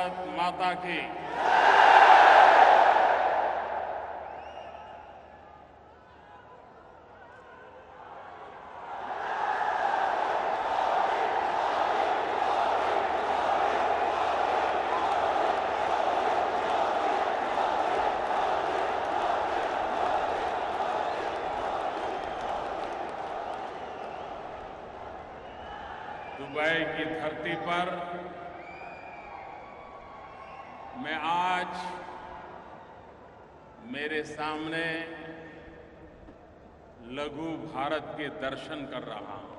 भारत माता की। दुबई की धरती पर मैं आज मेरे सामने लघु भारत के दर्शन कर रहा हूं।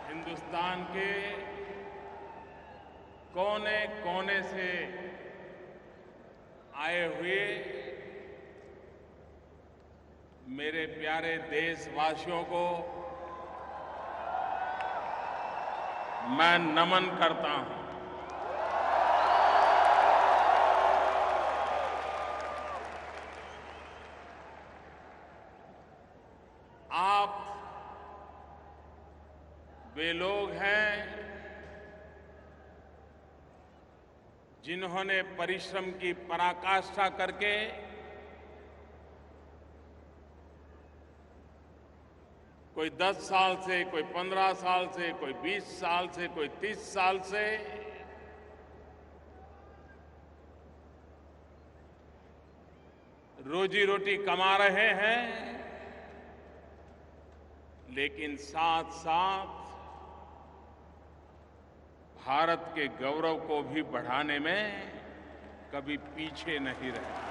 हिंदुस्तान के कोने कोने से आए हुए मेरे प्यारे देशवासियों को मैं नमन करता हूं। आप वे लोग हैं जिन्होंने परिश्रम की पराकाष्ठा करके कोई 10 साल से, कोई 15 साल से, कोई 20 साल से, कोई 30 साल से रोजी रोटी कमा रहे हैं, लेकिन साथ साथ भारत के गौरव को भी बढ़ाने में कभी पीछे नहीं रहे।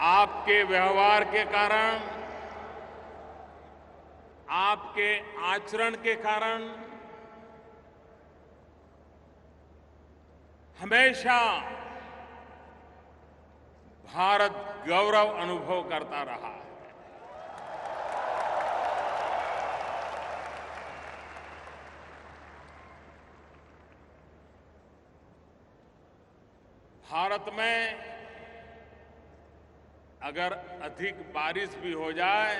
आपके व्यवहार के कारण, आपके आचरण के कारण हमेशा भारत गौरव अनुभव करता रहा है। भारत में अगर अधिक बारिश भी हो जाए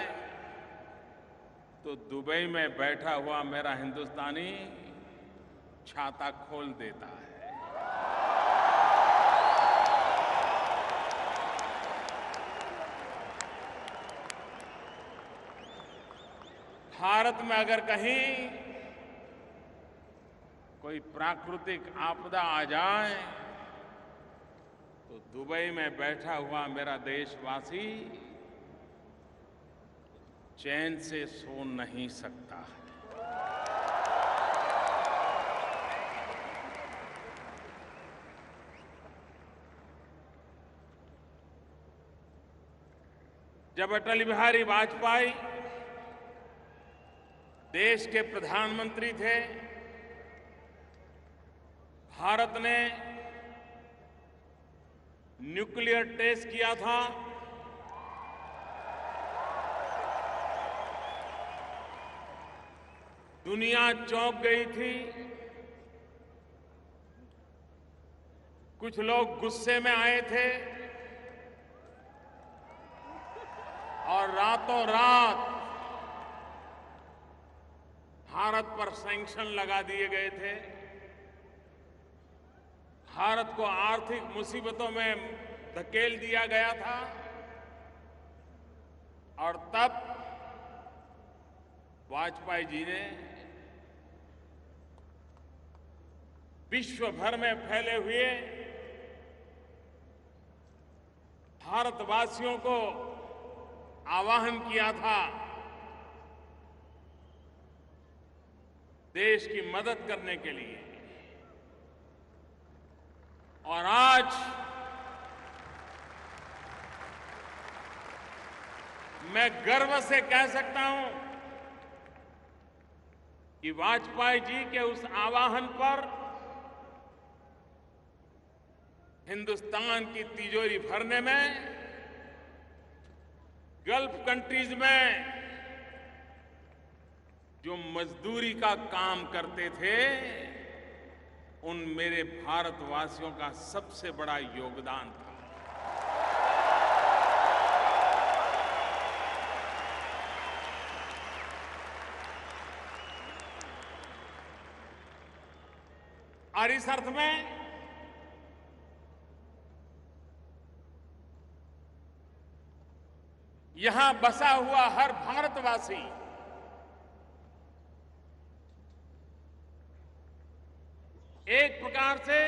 तो दुबई में बैठा हुआ मेरा हिंदुस्तानी छाता खोल देता है। भारत में अगर कहीं कोई प्राकृतिक आपदा आ जाए तो दुबई में बैठा हुआ मेरा देशवासी चैन से सो नहीं सकता है। जब अटल बिहारी वाजपेयी देश के प्रधानमंत्री थे, भारत ने न्यूक्लियर टेस्ट किया था। दुनिया चौंक गई थी। कुछ लोग गुस्से में आए थे और रातों रात भारत पर सैंक्शन लगा दिए गए थे। भारत को आर्थिक मुसीबतों में धकेल दिया गया था और तब वाजपेयी जी ने विश्व भर में फैले हुए भारतवासियों को आह्वान किया था देश की मदद करने के लिए। और आज मैं गर्व से कह सकता हूं कि वाजपेयी जी के उस आह्वान पर हिंदुस्तान की तिजोरी भरने में गल्फ कंट्रीज में जो मजदूरी का काम करते थे उन मेरे भारतवासियों का सबसे बड़ा योगदान था। और इस अर्थ में यहां बसा हुआ हर भारतवासी एक प्रकार से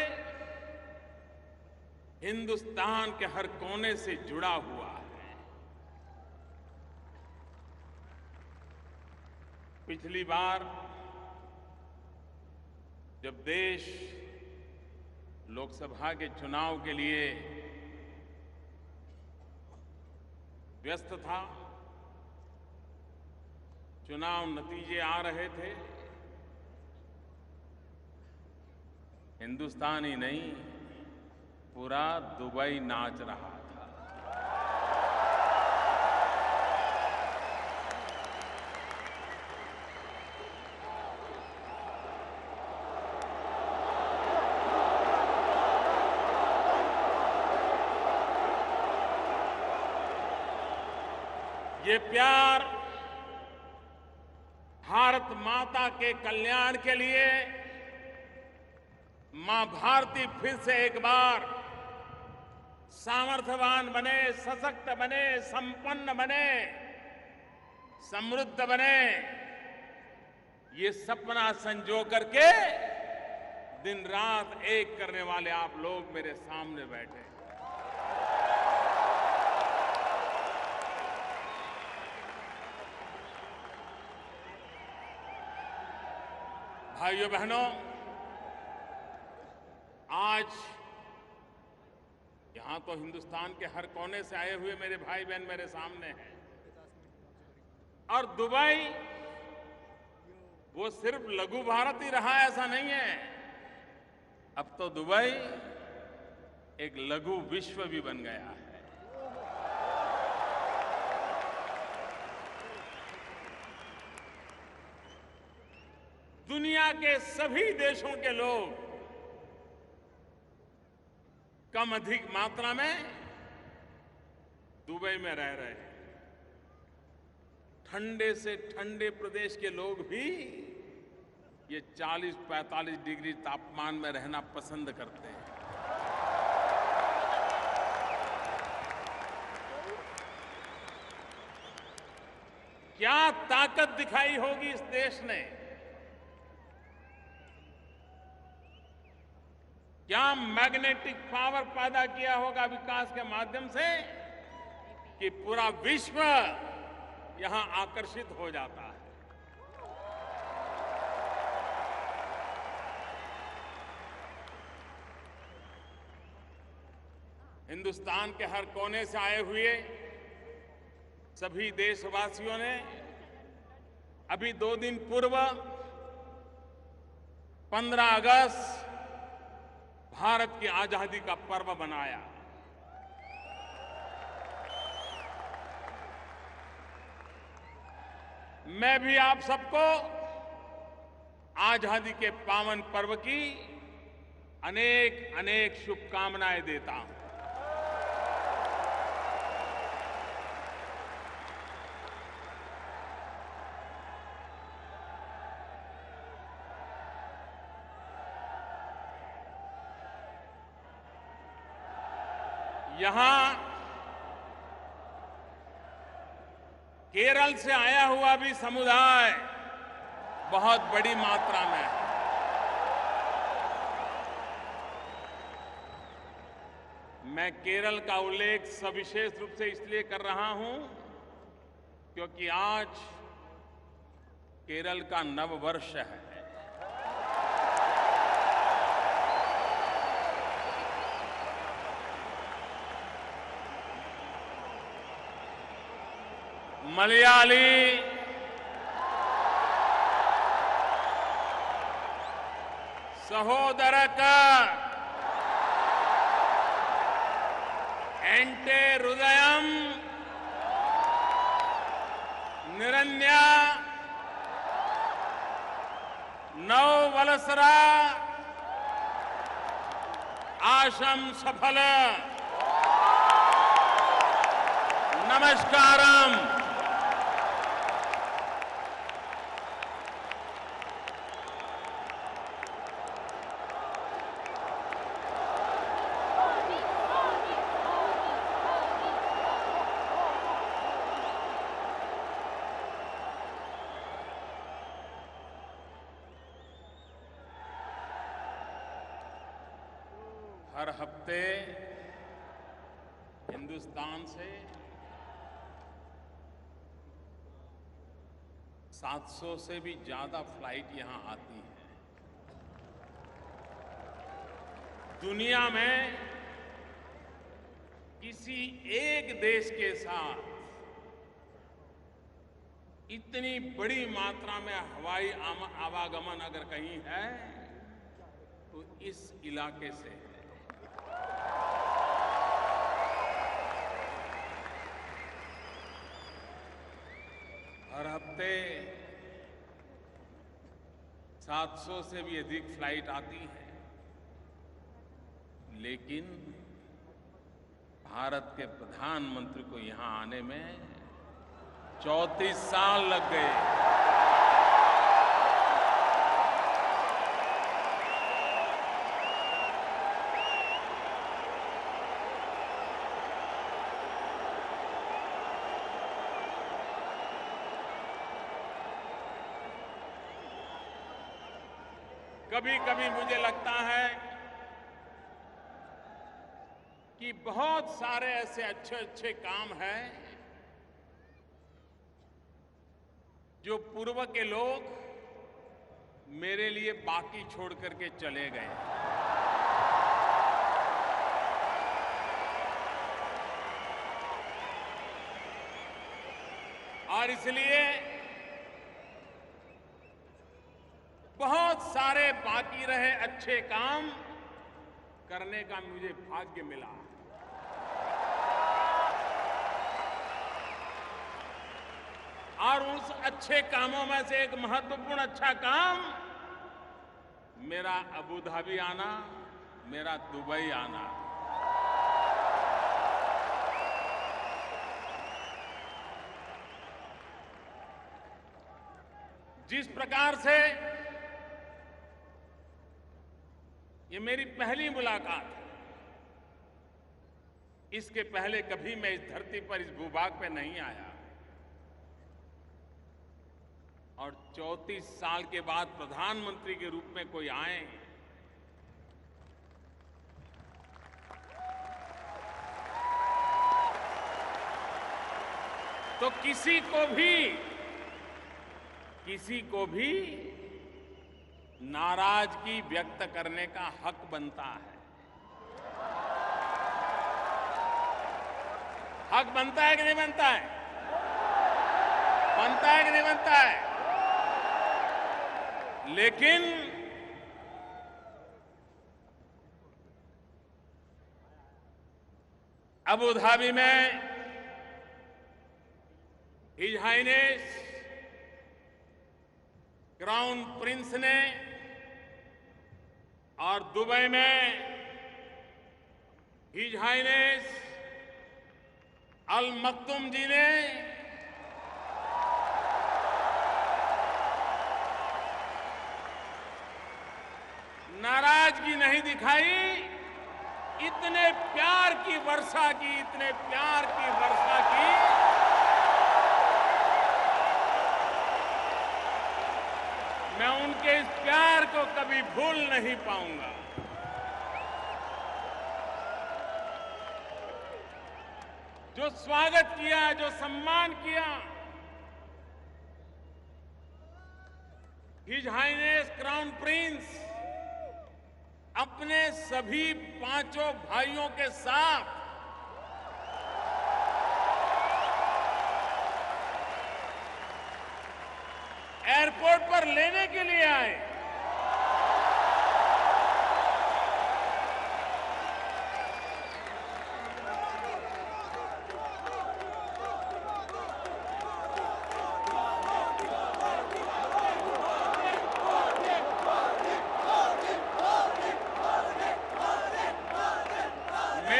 हिंदुस्तान के हर कोने से जुड़ा हुआ है। पिछली बार जब देश लोकसभा के चुनाव के लिए व्यस्त था, चुनाव नतीजे आ रहे थे, हिंदुस्तान ही नहीं पूरा दुबई नाच रहा था। ये प्यार भारत माता के कल्याण के लिए मां भारती फिर से एक बार सामर्थ्यवान बने, सशक्त बने, संपन्न बने, समृद्ध बने, ये सपना संजो करके दिन रात एक करने वाले आप लोग मेरे सामने बैठे। भाइयों बहनों, आज यहां तो हिंदुस्तान के हर कोने से आए हुए मेरे भाई बहन मेरे सामने हैं, और दुबई वो सिर्फ लघु भारत ही रहा ऐसा नहीं है। अब तो दुबई एक लघु विश्व भी बन गया है। दुनिया के सभी देशों के लोग कम अधिक मात्रा में दुबई में रह रहे हैं। ठंडे से ठंडे प्रदेश के लोग भी ये 40-45 डिग्री तापमान में रहना पसंद करते हैं। क्या ताकत दिखाई होगी इस देश ने, क्या मैग्नेटिक पावर पैदा किया होगा विकास के माध्यम से कि पूरा विश्व यहां आकर्षित हो जाता है। हिंदुस्तान के हर कोने से आए हुए सभी देशवासियों ने अभी 2 दिन पूर्व 15 अगस्त भारत की आजादी का पर्व मनाया। मैं भी आप सबको आजादी के पावन पर्व की अनेक अनेक शुभकामनाएं देता हूं। यहां केरल से आया हुआ भी समुदाय बहुत बड़ी मात्रा में है। मैं केरल का उल्लेख सविशेष रूप से इसलिए कर रहा हूं क्योंकि आज केरल का नववर्ष है। मलयाली, सहोदरक, एंटे हृदयम, निरन्या, नव वलसरा, आशं सफल। नमस्कारम। हर हफ्ते हिंदुस्तान से 700 से भी ज्यादा फ्लाइट यहां आती है। दुनिया में किसी एक देश के साथ इतनी बड़ी मात्रा में हवाई आवागमन अगर कहीं है तो इस इलाके से है। हर हफ्ते 700 से भी अधिक फ्लाइट आती है, लेकिन भारत के प्रधानमंत्री को यहां आने में 34 साल लग गए। कभी कभी मुझे लगता है कि बहुत सारे ऐसे अच्छे अच्छे काम हैं जो पूर्व के लोग मेरे लिए बाकी छोड़ करके चले गए। और इसलिए बहुत सारे बाकी रहे अच्छे काम करने का मुझे भाग्य मिला। और उस अच्छे कामों में से एक महत्वपूर्ण अच्छा काम मेरा अबू धाबी आना, मेरा दुबई आना। जिस प्रकार से ये मेरी पहली मुलाकात है, इसके पहले कभी मैं इस धरती पर, इस भूभाग पे नहीं आया, और 34 साल के बाद प्रधानमंत्री के रूप में कोई आए तो किसी को भी नाराजगी व्यक्त करने का हक बनता है। हक बनता है कि नहीं बनता है? बनता है कि नहीं बनता है? लेकिन अबू धाबी में हिज हाइनेस क्राउन प्रिंस ने और दुबई में हिज हाइनेस अल मक्तुम जी ने नाराजगी नहीं दिखाई। इतने प्यार की वर्षा की, इतने प्यार की वर्षा की, मैं उनके इस प्यार को कभी भूल नहीं पाऊंगा। जो स्वागत किया, जो सम्मान किया, हिज हाइनेस क्राउन प्रिंस अपने सभी 5 भाइयों के साथ एयरपोर्ट पर लेने के लिए आए।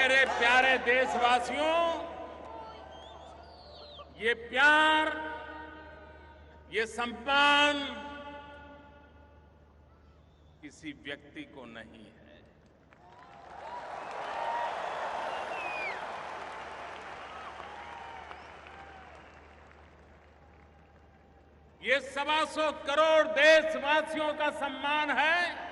मेरे प्यारे देशवासियों, ये प्यार, ये सम्मान किसी व्यक्ति को नहीं है। ये 125 करोड़ देशवासियों का सम्मान है।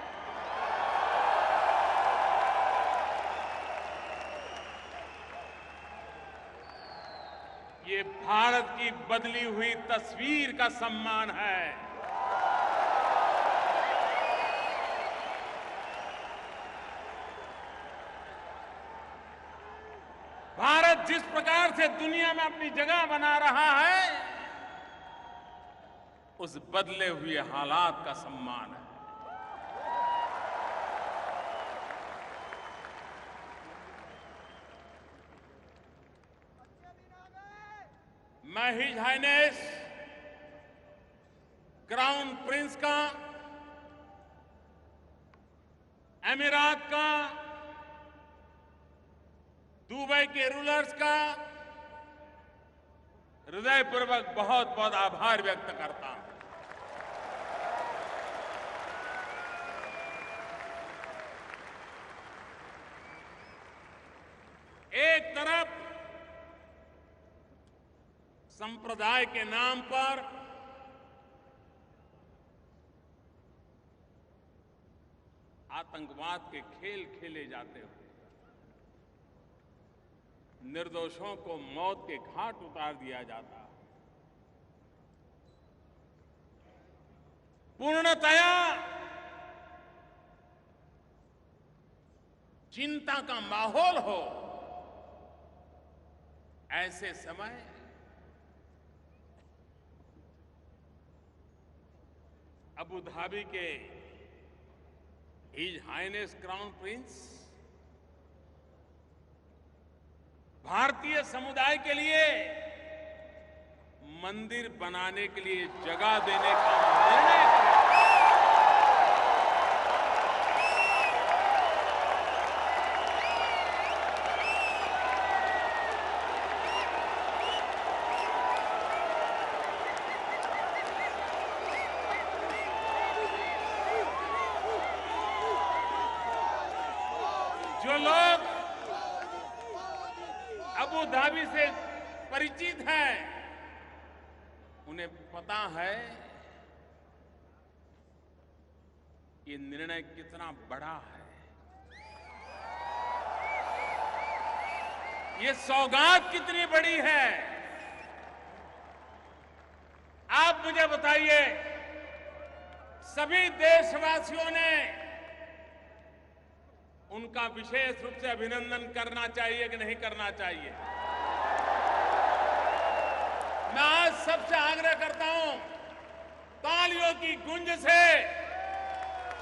ये भारत की बदली हुई तस्वीर का सम्मान है। भारत जिस प्रकार से दुनिया में अपनी जगह बना रहा है, उस बदले हुए हालात का सम्मान है। मैं हिज हाइनेस क्राउन प्रिंस का, अमीरात का, दुबई के रूलर्स का हृदयपूर्वक बहुत बहुत आभार व्यक्त करता हूं। एक तरफ संप्रदाय के नाम पर आतंकवाद के खेल खेले जाते हुए निर्दोषों को मौत के घाट उतार दिया जाता, पूर्णतया चिंता का माहौल हो, ऐसे समय अबू धाबी के हिज हाइनेस क्राउन प्रिंस भारतीय समुदाय के लिए मंदिर बनाने के लिए जगह देने का निर्णय किया। जो लोग अबू धाबी से परिचित हैं, उन्हें पता है ये निर्णय कितना बड़ा है। ये सौगात कितनी बड़ी है। आप मुझे बताइए, सभी देशवासियों ने उनका विशेष रूप से अभिनंदन करना चाहिए कि नहीं करना चाहिए? मैं आज सबसे आग्रह करता हूं, तालियों की गूंज से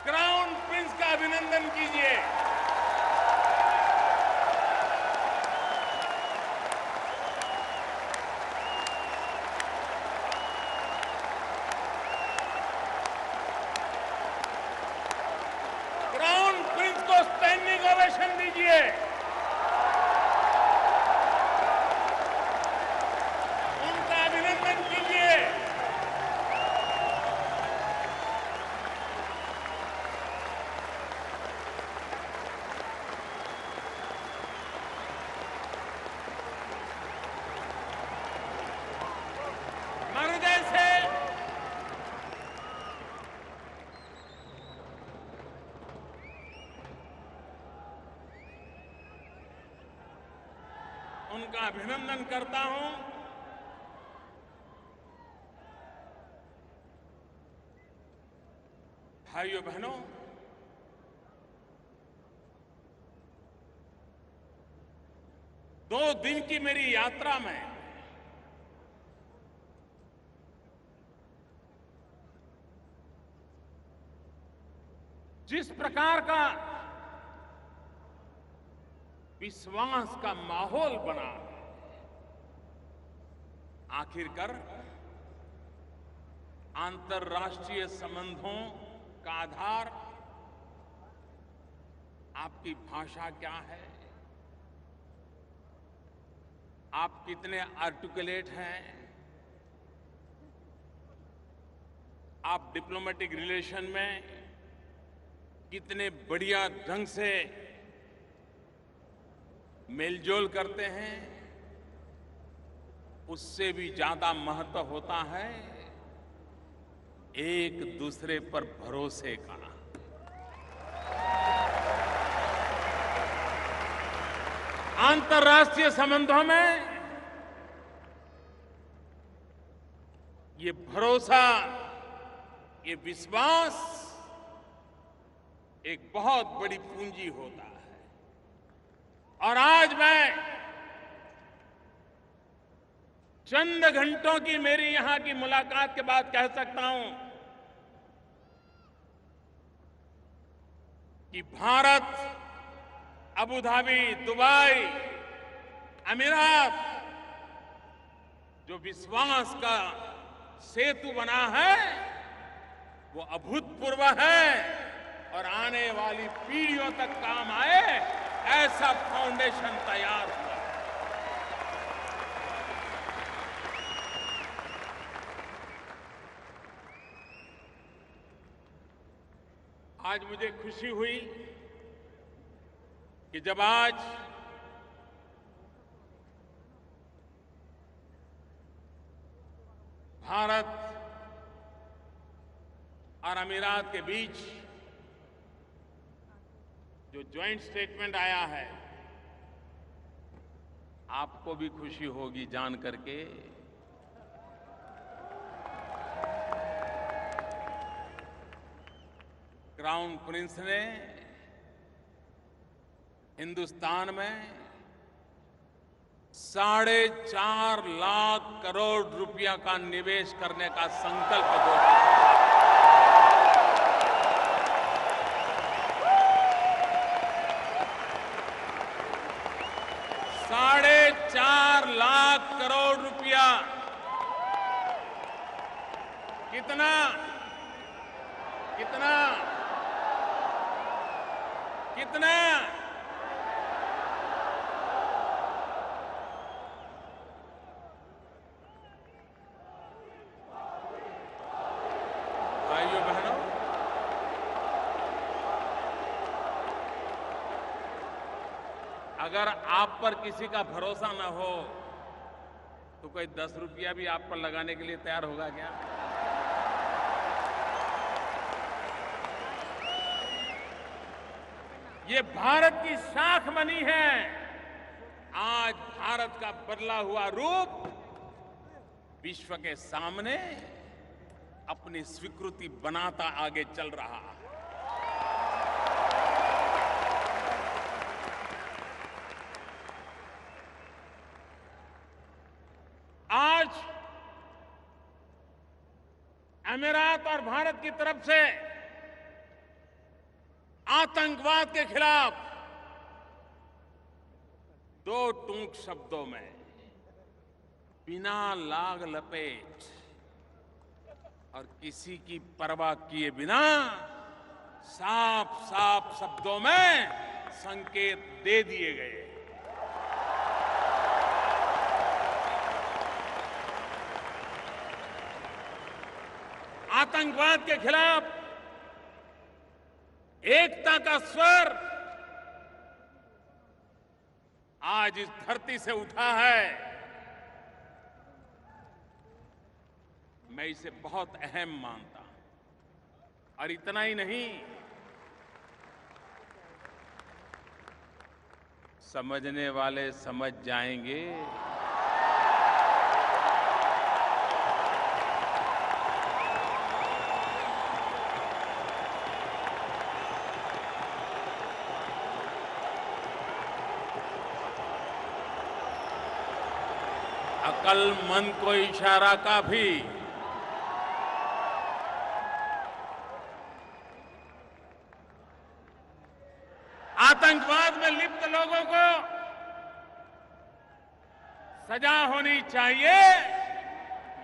क्राउन प्रिंस का अभिनंदन कीजिए। क्राउन प्रिंस को स्टैंडिंग ओवेशन दीजिए। उनका अभिनंदन कीजिए। हृदय से उनका अभिनंदन करता हूं। भाइयों बहनों, दो दिन की मेरी यात्रा में जिस प्रकार का विश्वास का माहौल बना, आखिरकार अंतर्राष्ट्रीय संबंधों का आधार आपकी भाषा क्या है, आप कितने आर्टिकुलेट हैं, आप डिप्लोमेटिक रिलेशन में कितने बढ़िया ढंग से मेलजोल करते हैं, उससे भी ज्यादा महत्व होता है एक दूसरे पर भरोसे का। अंतर्राष्ट्रीय संबंधों में ये भरोसा, ये विश्वास एक बहुत बड़ी पूंजी होता है। और आज मैं चंद घंटों की मेरी यहां की मुलाकात के बाद कह सकता हूं कि भारत, अबू धाबी, दुबई, अमीरात जो विश्वास का सेतु बना है वो अभूतपूर्व है और आने वाली पीढ़ियों तक काम आए ऐसा फाउंडेशन तैयार हुआ। आज मुझे खुशी हुई कि जब आज भारत और अमीरात के बीच जो ज्वाइंट स्टेटमेंट आया है, आपको भी खुशी होगी जान करके क्राउन प्रिंस ने हिंदुस्तान में 4.5 लाख करोड़ रुपया का निवेश करने का संकल्प किया। 4.5 लाख करोड़ रुपया। कितना कितना कितना? भाइयों बहनों, अगर आप पर किसी का भरोसा न हो तो कोई 10 रुपया भी आप पर लगाने के लिए तैयार होगा क्या? ये भारत की शाख बनी है। आज भारत का बदला हुआ रूप विश्व के सामने अपनी स्वीकृति बनाता आगे चल रहा है। आज अमीरात और भारत की तरफ से आतंकवाद के खिलाफ 2 टूक शब्दों में बिना लाग लपेट और किसी की परवाह किए बिना साफ साफ शब्दों में संकेत दे दिए गए। आतंकवाद के खिलाफ एकता का स्वर आज इस धरती से उठा है। मैं इसे बहुत अहम मानता हूं। और इतना ही नहीं, समझने वाले समझ जाएंगे। अक्लमंद को इशारा काफी। आतंकवाद में लिप्त लोगों को सजा होनी चाहिए,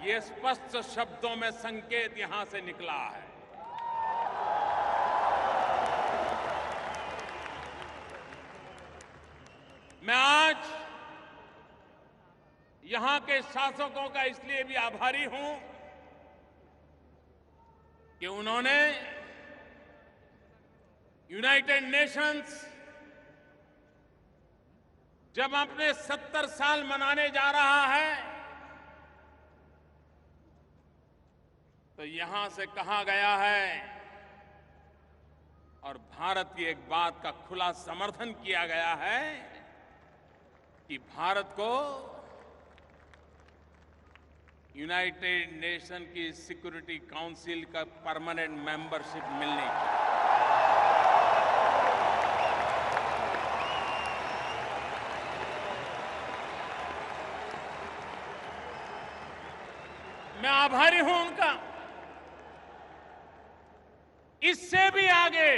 ये स्पष्ट शब्दों में संकेत यहां से निकला है। मैं आज यहां के शासकों का इसलिए भी आभारी हूं कि उन्होंने यूनाइटेड नेशंस जब अपने 70 साल मनाने जा रहा है तो यहां से कहा गया है और भारत की एक बात का खुला समर्थन किया गया है कि भारत को यूनाइटेड नेशन की सिक्योरिटी काउंसिल का परमानेंट मेंबरशिप मिलनी चाहिए। मैं आभारी हूं उनका। इससे भी आगे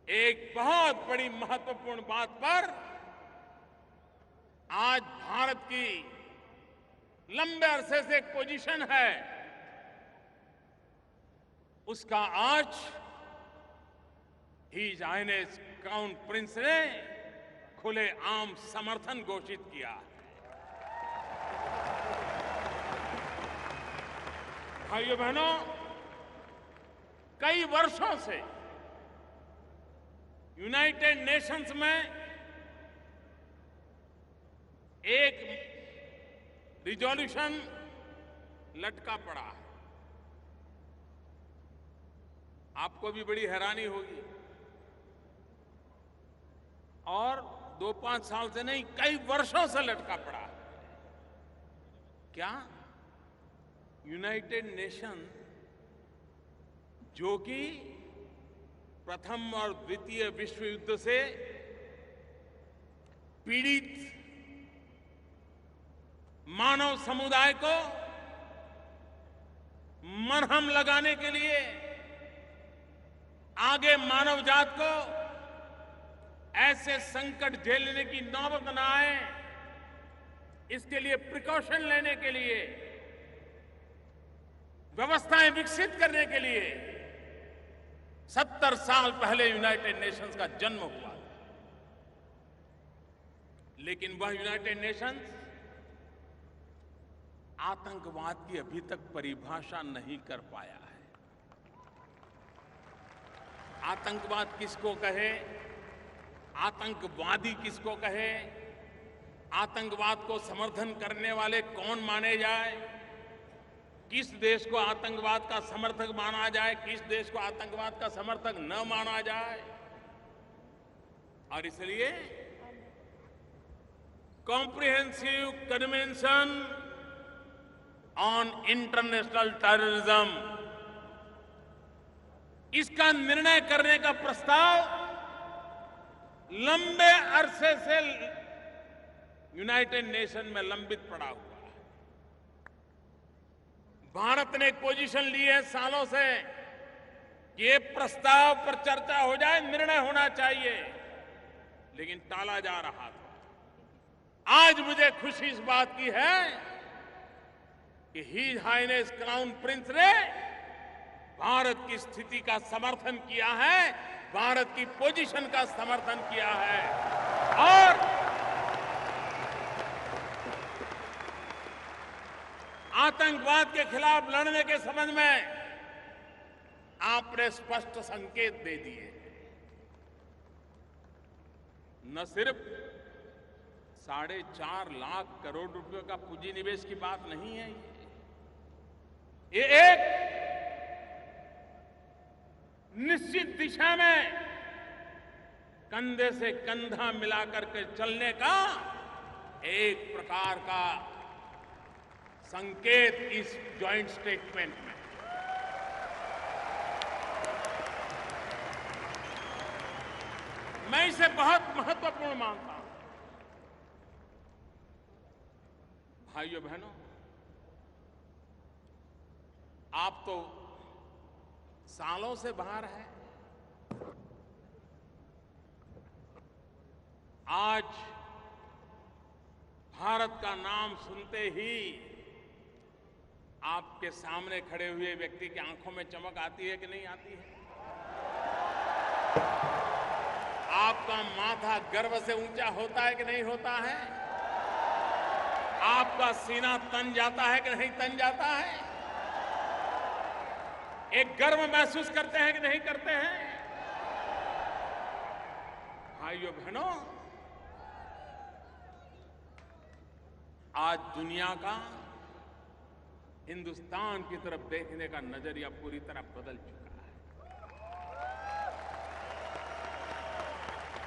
एक बहुत बड़ी महत्वपूर्ण बात पर आज भारत की लंबे अरसे से एक पोजीशन है, उसका आज हिज हाइनेस क्राउन प्रिंस ने खुलेआम समर्थन घोषित किया। भाइयों बहनों, कई वर्षों से यूनाइटेड नेशंस में एक रिजोल्यूशन लटका पड़ा है। आपको भी बड़ी हैरानी होगी, और 2-5 साल से नहीं, कई वर्षों से लटका पड़ा है। क्या यूनाइटेड नेशन, जो कि प्रथम और द्वितीय विश्व युद्ध से पीड़ित मानव समुदाय को मरहम लगाने के लिए, आगे मानव जात को ऐसे संकट झेलने की नौबत न आए, इसके लिए प्रिकॉशन लेने के लिए, व्यवस्थाएं विकसित करने के लिए 70 साल पहले यूनाइटेड नेशंस का जन्म हुआ। लेकिन वह यूनाइटेड नेशंस आतंकवाद की अभी तक परिभाषा नहीं कर पाया है। आतंकवाद किसको कहे, आतंकवादी किसको कहे, आतंकवाद को समर्थन करने वाले कौन माने जाए, किस देश को आतंकवाद का समर्थक माना जाए, किस देश को आतंकवाद का समर्थक न माना जाए। और इसलिए comprehensive convention on international terrorism, इसका निर्णय करने का प्रस्ताव लंबे अरसे से यूनाइटेड नेशन में लंबित पड़ा हुआ है। भारत ने एक पोजीशन ली है सालों से कि ये प्रस्ताव पर चर्चा हो जाए, निर्णय होना चाहिए, लेकिन टाला जा रहा था। आज मुझे खुशी इस बात की है कि हिज हाइनेस क्राउन प्रिंस ने भारत की स्थिति का समर्थन किया है, भारत की पोजीशन का समर्थन किया है। और आतंकवाद के खिलाफ लड़ने के संबंध में आपने स्पष्ट संकेत दे दिए। न सिर्फ 4.5 लाख करोड़ रुपए का पूंजी निवेश की बात नहीं है, ये एक निश्चित दिशा में कंधे से कंधा मिलाकर के चलने का एक प्रकार का संकेत इस जॉइंट स्टेटमेंट में। मैं इसे बहुत महत्वपूर्ण मानता हूं। भाइयों बहनों, आप तो सालों से बाहर हैं, आज भारत का नाम सुनते ही आपके सामने खड़े हुए व्यक्ति की आंखों में चमक आती है कि नहीं आती है? आपका माथा गर्व से ऊंचा होता है कि नहीं होता है? आपका सीना तन जाता है कि नहीं तन जाता है? एक गर्व महसूस करते हैं कि नहीं करते हैं? भाइयों बहनों, आज दुनिया का हिंदुस्तान की तरफ देखने का नजरिया पूरी तरह बदल चुका है।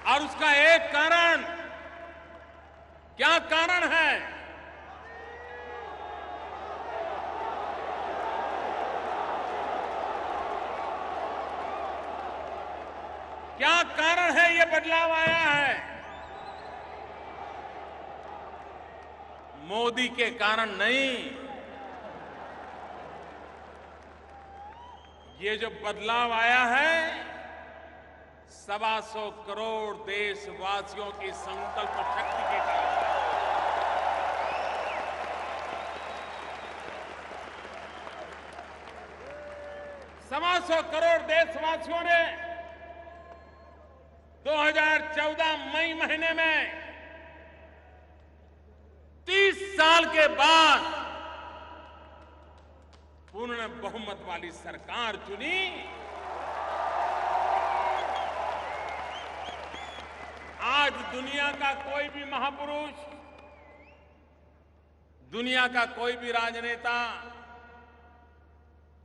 और उसका एक कारण, क्या कारण है? क्या कारण है ये बदलाव आया है? मोदी के कारण नहीं। ये जो बदलाव आया है 125 करोड़ देशवासियों की संकल्प शक्ति के कारण। 125 करोड़ देशवासियों ने 2014 मई महीने में 30 साल के बाद पूर्ण बहुमत वाली सरकार चुनी। आज दुनिया का कोई भी महापुरुष, दुनिया का कोई भी राजनेता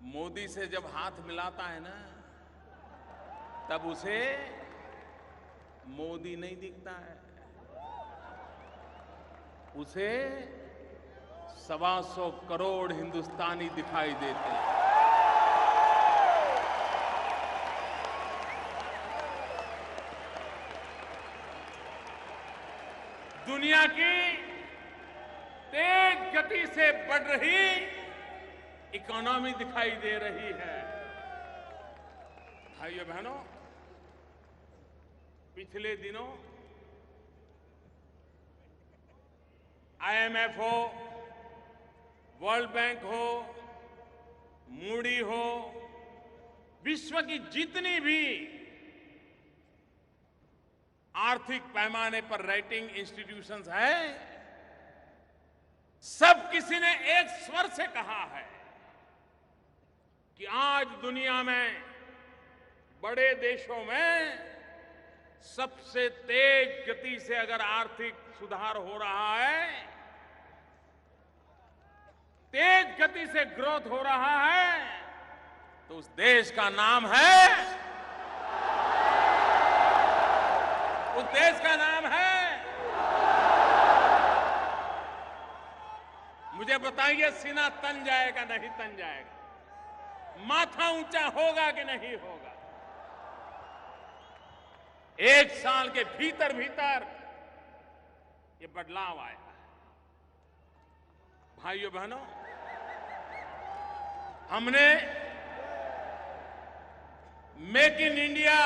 मोदी से जब हाथ मिलाता है ना, तब उसे मोदी नहीं दिखता है, उसे 125 करोड़ हिंदुस्तानी दिखाई देते हैं। दुनिया की तेज गति से बढ़ रही इकोनॉमी दिखाई दे रही है। भाइयों बहनों, पिछले दिनों आईएमएफ हो, वर्ल्ड बैंक हो, मूडी हो, विश्व की जितनी भी आर्थिक पैमाने पर रेटिंग इंस्टीट्यूशंस हैं, सब किसी ने एक स्वर से कहा है कि आज दुनिया में बड़े देशों में सबसे तेज गति से अगर आर्थिक सुधार हो रहा है, तेज गति से ग्रोथ हो रहा है, तो उस देश का नाम है, उस देश का नाम है। मुझे बताइए, सीना तन जाएगा नहीं तन जाएगा? माथा ऊंचा होगा कि नहीं होगा? एक साल के भीतर भीतर ये बदलाव आया है। भाइयों बहनों, हमने मेक इन इंडिया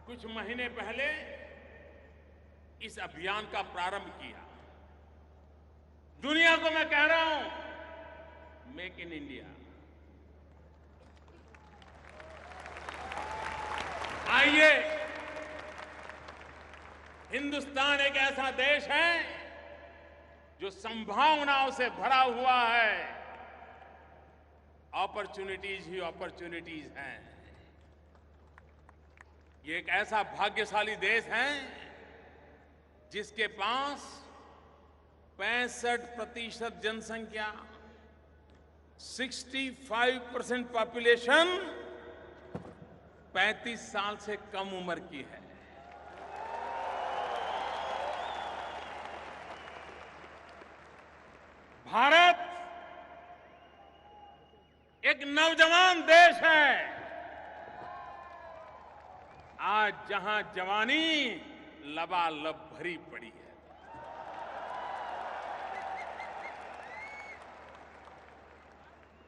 कुछ महीने पहले इस अभियान का प्रारंभ किया। दुनिया को मैं कह रहा हूं, मेक इन इंडिया। आइए, हिंदुस्तान एक ऐसा देश है जो संभावनाओं से भरा हुआ है। अपॉर्चुनिटीज ही अपॉर्चुनिटीज हैं। ये एक ऐसा भाग्यशाली देश है जिसके पास 65% जनसंख्या, 65% पॉपुलेशन 35 साल से कम उम्र की है। भारत एक नौजवान देश है। आज जहां जवानी लबालब भरी पड़ी है,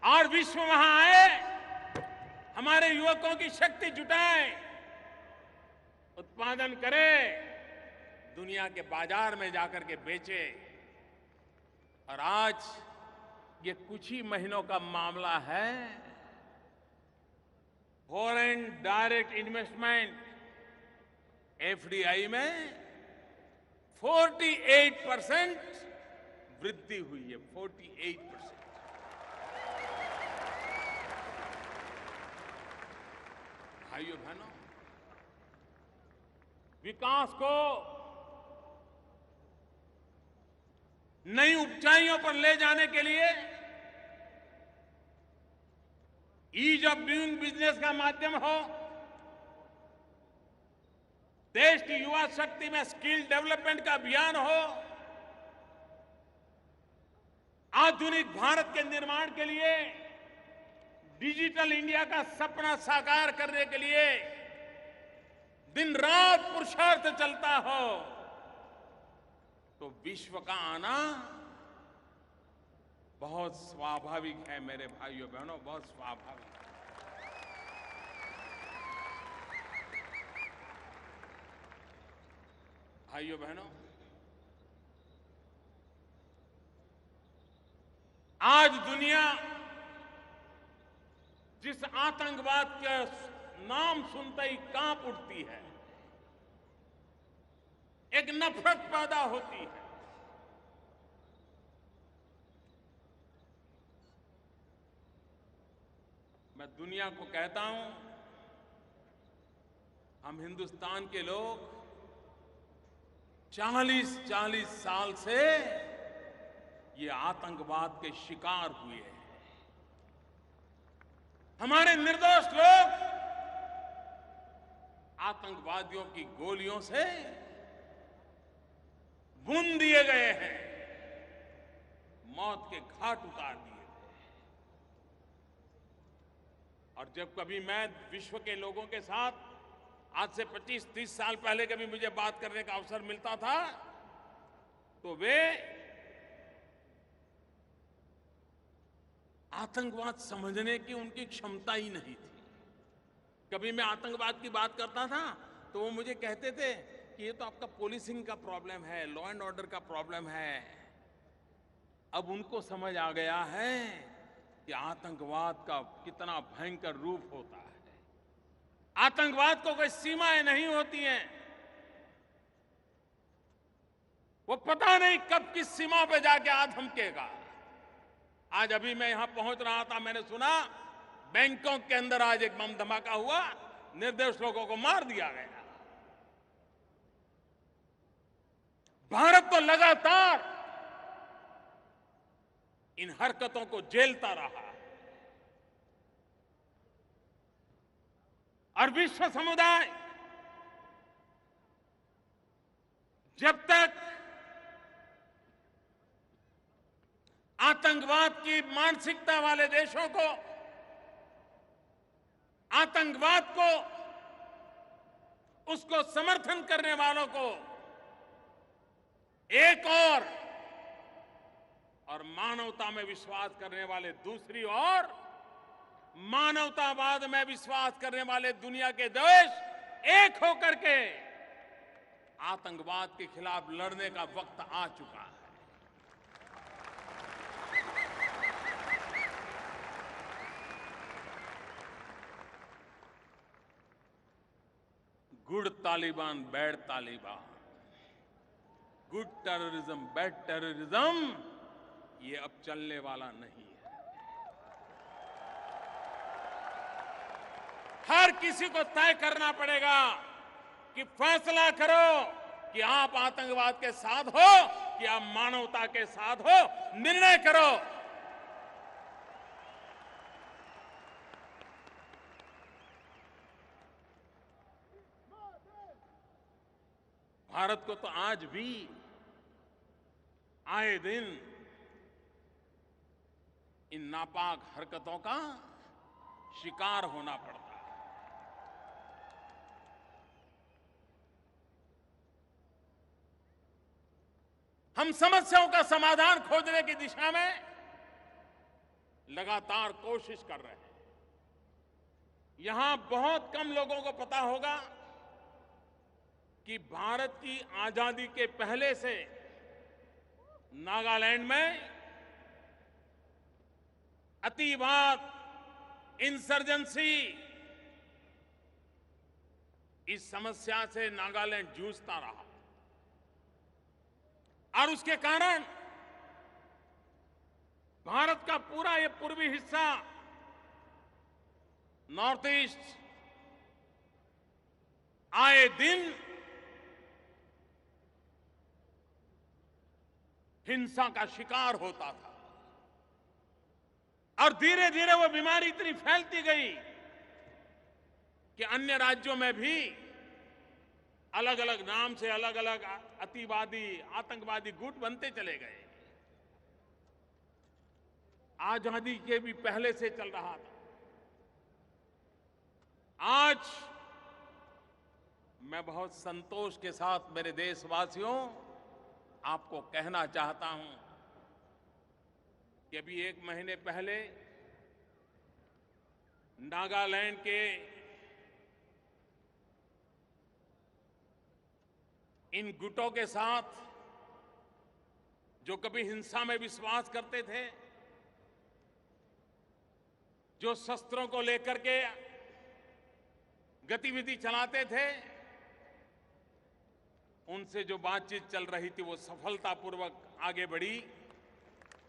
और विश्व वहां आए, हमारे युवकों की शक्ति जुटाए, उत्पादन करे, दुनिया के बाजार में जाकर के बेचे। और आज ये कुछ ही महीनों का मामला है, फॉरेन डायरेक्ट इन्वेस्टमेंट एफडीआई में 48% वृद्धि हुई है। 48%। भाइयों बहनों, विकास को नई ऊंचाइयों पर ले जाने के लिए ईज ऑफ डूइंग बिजनेस का माध्यम हो, देश की युवा शक्ति में स्किल डेवलपमेंट का अभियान हो, आधुनिक भारत के निर्माण के लिए डिजिटल इंडिया का सपना साकार करने के लिए दिन रात पुरुषार्थ चलता हो, तो विश्व का आना बहुत स्वाभाविक है मेरे भाइयों बहनों, बहुत स्वाभाविक है। भाइयों बहनों, आज दुनिया जिस आतंकवाद के नाम सुनते ही कांप उठती है, एक नफरत पैदा होती है। मैं दुनिया को कहता हूं, हम हिंदुस्तान के लोग 40-40 साल से ये आतंकवाद के शिकार हुए हैं। हमारे निर्दोष लोग आतंकवादियों की गोलियों से भून दिए गए हैं, मौत के घाट उतार दिए गए। और जब कभी मैं विश्व के लोगों के साथ आज से 25-30 साल पहले कभी मुझे बात करने का अवसर मिलता था, तो वे आतंकवाद समझने की उनकी क्षमता ही नहीं थी। कभी मैं आतंकवाद की बात करता था तो वो मुझे कहते थे कि ये तो आपका पुलिसिंग का प्रॉब्लम है, लॉ एंड ऑर्डर का प्रॉब्लम है। अब उनको समझ आ गया है कि आतंकवाद का कितना भयंकर रूप होता है। आतंकवाद को कोई सीमाएं नहीं होती हैं। वो पता नहीं कब किस सीमा पे जाके आ धमकेगा। आज अभी मैं यहां पहुंच रहा था, मैंने सुना बैंकॉक के अंदर आज एक बम धमाका हुआ, निर्दोष लोगों को मार दिया गया। भारत तो लगातार इन हरकतों को झेलता रहा और विश्व समुदाय जब तक आतंकवाद की मानसिकता वाले देशों को, आतंकवाद को, उसको समर्थन करने वालों को एक और मानवता में विश्वास करने वाले दूसरी ओर, मानवतावाद में विश्वास करने वाले दुनिया के देश एक होकर के आतंकवाद के खिलाफ लड़ने का वक्त आ चुका है। Good Taliban, bad Taliban, good terrorism, bad terrorism, ये अब चलने वाला नहीं है। हर किसी को तय करना पड़ेगा कि फैसला करो कि आप आतंकवाद के साथ हो कि आप मानवता के साथ हो। निर्णय करो। भारत को तो आज भी आए दिन इन नापाक हरकतों का शिकार होना पड़ता है। हम समस्याओं का समाधान खोजने की दिशा में लगातार कोशिश कर रहे हैं। यहां बहुत कम लोगों को पता होगा कि भारत की आजादी के पहले से नागालैंड में अतिवाद, इंसर्जेंसी, इस समस्या से नागालैंड जूझता रहा। और उसके कारण भारत का पूरा ये पूर्वी हिस्सा, नॉर्थ ईस्ट, आए दिन हिंसा का शिकार होता था और धीरे धीरे वो बीमारी इतनी फैलती गई कि अन्य राज्यों में भी अलग अलग नाम से अलग अलग अतिवादी, आतंकवादी गुट बनते चले गए। आजादी के भी पहले से चल रहा था। आज मैं बहुत संतोष के साथ मेरे देशवासियों आपको कहना चाहता हूं कि अभी 1 महीने पहले नागालैंड के इन गुटों के साथ, जो कभी हिंसा में विश्वास करते थे, जो शस्त्रों को लेकर के गतिविधि चलाते थे, उनसे जो बातचीत चल रही थी वो सफलतापूर्वक आगे बढ़ी।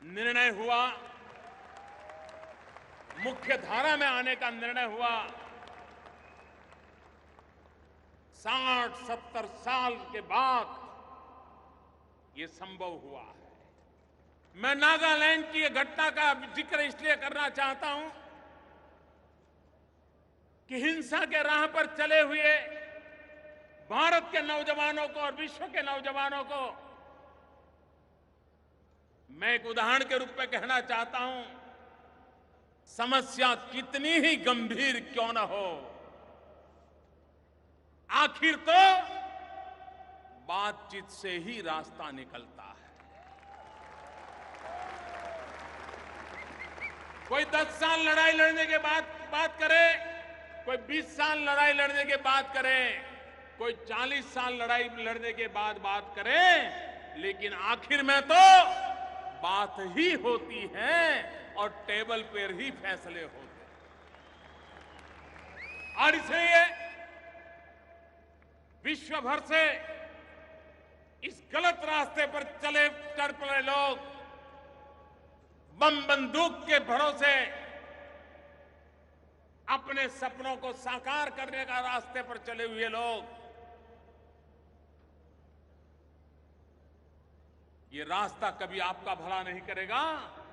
निर्णय हुआ, मुख्य धारा में आने का निर्णय हुआ। 60-70 साल के बाद ये संभव हुआ है। मैं नागालैंड की ये घटना का जिक्र इसलिए करना चाहता हूं कि हिंसा के राह पर चले हुए भारत के नौजवानों को और विश्व के नौजवानों को मैं एक उदाहरण के रूप में कहना चाहता हूं, समस्या कितनी ही गंभीर क्यों न हो, आखिर तो बातचीत से ही रास्ता निकलता है। कोई 10 साल लड़ाई लड़ने के बाद बात करे, कोई 20 साल लड़ाई लड़ने के बाद करे, कोई 40 साल लड़ाई लड़ने के बाद बात करे, लेकिन आखिर में तो बात ही होती है और टेबल पर ही फैसले होते हैं। और इसलिए विश्व भर से इस गलत रास्ते पर चल पड़े लोग, बम बंदूक के भरोसे अपने सपनों को साकार करने का रास्ते पर चले हुए लोग, ये रास्ता कभी आपका भला नहीं करेगा,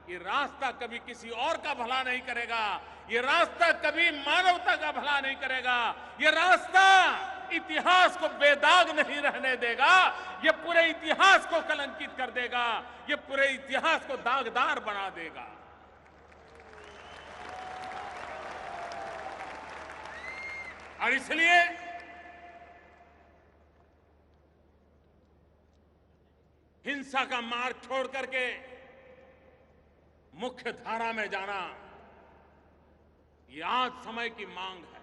ये रास्ता कभी किसी और का भला नहीं करेगा, ये रास्ता कभी मानवता का भला नहीं करेगा, ये रास्ता इतिहास को बेदाग नहीं रहने देगा, ये पूरे इतिहास को कलंकित कर देगा, ये पूरे इतिहास को दागदार बना देगा। और इसलिए हिंसा का मार्ग छोड़ करके मुख्य धारा में जाना, ये आज समय की मांग है।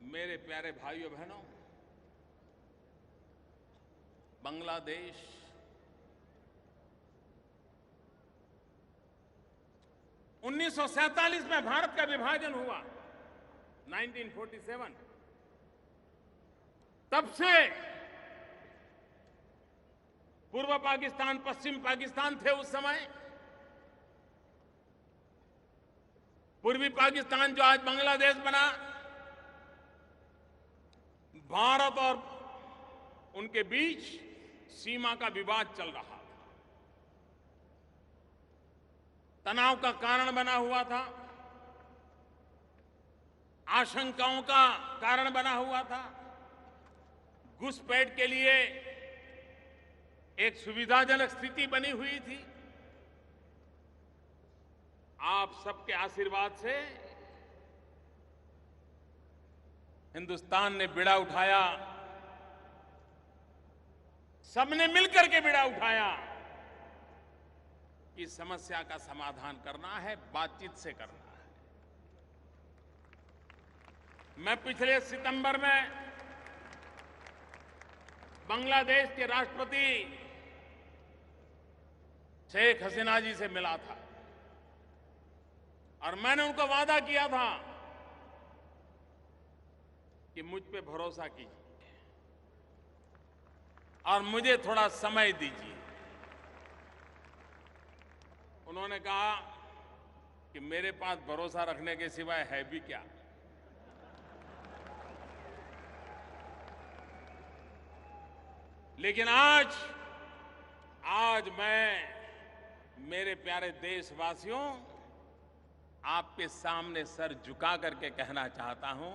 मेरे प्यारे भाइयों बहनों, बांग्लादेश उन्नीस 1947 में भारत का विभाजन हुआ, 1947। तब से पूर्व पाकिस्तान, पश्चिम पाकिस्तान थे उस समय। पूर्वी पाकिस्तान जो आज बांग्लादेश बना, भारत और उनके बीच सीमा का विवाद चल रहा था, तनाव का कारण बना हुआ था, आशंकाओं का कारण बना हुआ था। घुसपैठ के लिए एक सुविधाजनक स्थिति बनी हुई थी। आप सबके आशीर्वाद से हिंदुस्तान ने बीड़ा उठाया, सबने मिलकर के बीड़ा उठाया कि समस्या का समाधान करना है, बातचीत से करना है। मैं पिछले सितंबर में बांग्लादेश के राष्ट्रपति शेख हसीना जी से मिला था और मैंने उनको वादा किया था कि मुझ पे भरोसा कीजिए, और मुझे थोड़ा समय दीजिए। उन्होंने कहा कि मेरे पास भरोसा रखने के सिवाय है भी क्या। लेकिन आज मैं मेरे प्यारे देशवासियों आपके सामने सर झुका करके कहना चाहता हूं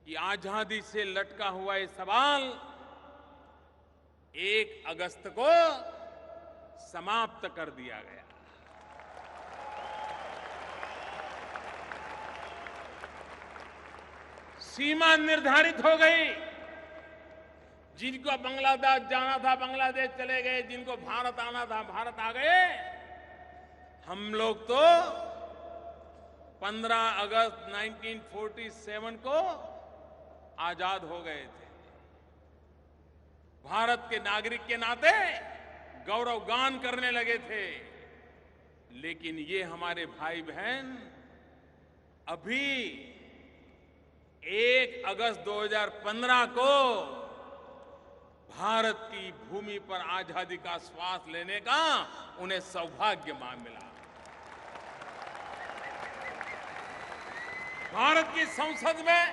कि आजादी से लटका हुआ ये सवाल 1 अगस्त को समाप्त कर दिया गया। सीमा निर्धारित हो गई। जिनको बांग्लादेश जाना था बांग्लादेश चले गए, जिनको भारत आना था भारत आ गए। हम लोग तो 15 अगस्त 1947 को आजाद हो गए थे। भारत के नागरिक के नाते गौरवगान करने लगे थे। लेकिन ये हमारे भाई बहन अभी 1 अगस्त 2015 को भारत की भूमि पर आजादी का श्वास लेने का उन्हें सौभाग्य मिला। भारत की संसद में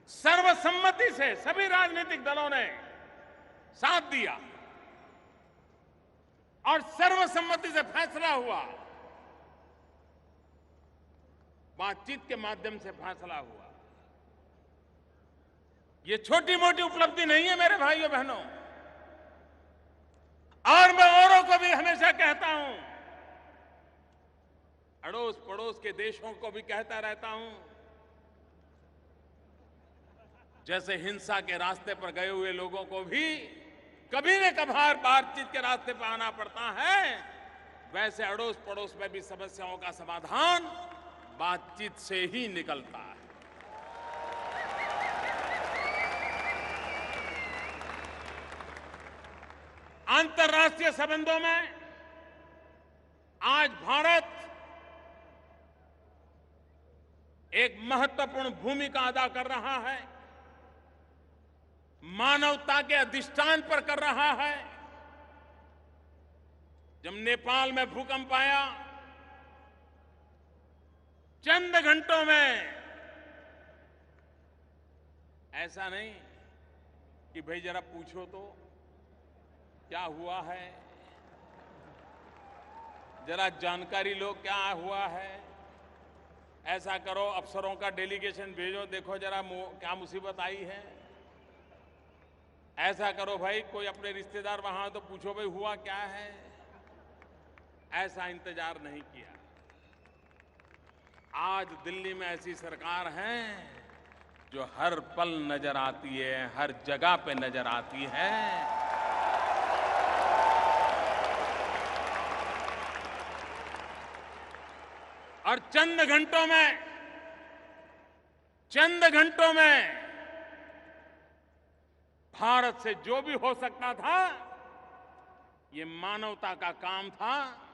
सर्वसम्मति से सभी राजनीतिक दलों ने साथ दिया और सर्वसम्मति से फैसला हुआ। बातचीत के माध्यम से फैसला हुआ। ये छोटी मोटी उपलब्धि नहीं है मेरे भाइयों बहनों। और मैं औरों को भी हमेशा कहता हूं, अड़ोस पड़ोस के देशों को भी कहता रहता हूं, जैसे हिंसा के रास्ते पर गए हुए लोगों को भी कभी न कभार बातचीत के रास्ते पर आना पड़ता है, वैसे अड़ोस पड़ोस में भी समस्याओं का समाधान बातचीत से ही निकलता है। अंतर्राष्ट्रीय संबंधों में आज भारत एक महत्वपूर्ण भूमिका अदा कर रहा है। मानवता के अधिष्ठान पर कर रहा है। जब नेपाल में भूकंप आया, चंद घंटों में, ऐसा नहीं कि भाई जरा पूछो तो क्या हुआ है, जरा जानकारी लो क्या हुआ है, ऐसा करो अफसरों का डेलीगेशन भेजो, देखो जरा क्या मुसीबत आई है, ऐसा करो भाई कोई अपने रिश्तेदार वहां तो पूछो भाई हुआ क्या है। ऐसा इंतजार नहीं किया। आज दिल्ली में ऐसी सरकार है जो हर पल नजर आती है, हर जगह पे नजर आती है। और चंद घंटों में भारत से जो भी हो सकता था, ये मानवता का काम था।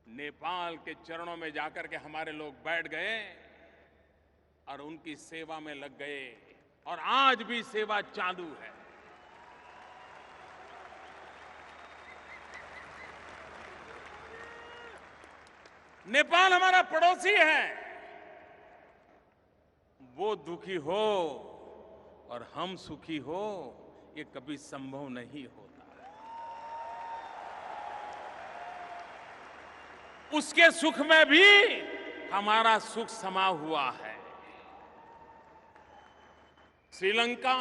नेपाल के चरणों में जाकर के हमारे लोग बैठ गए और उनकी सेवा में लग गए और आज भी सेवा चालू है। नेपाल हमारा पड़ोसी है। वो दुखी हो और हम सुखी हो, ये कभी संभव नहीं होता। उसके सुख में भी हमारा सुख समा हुआ है। श्रीलंका,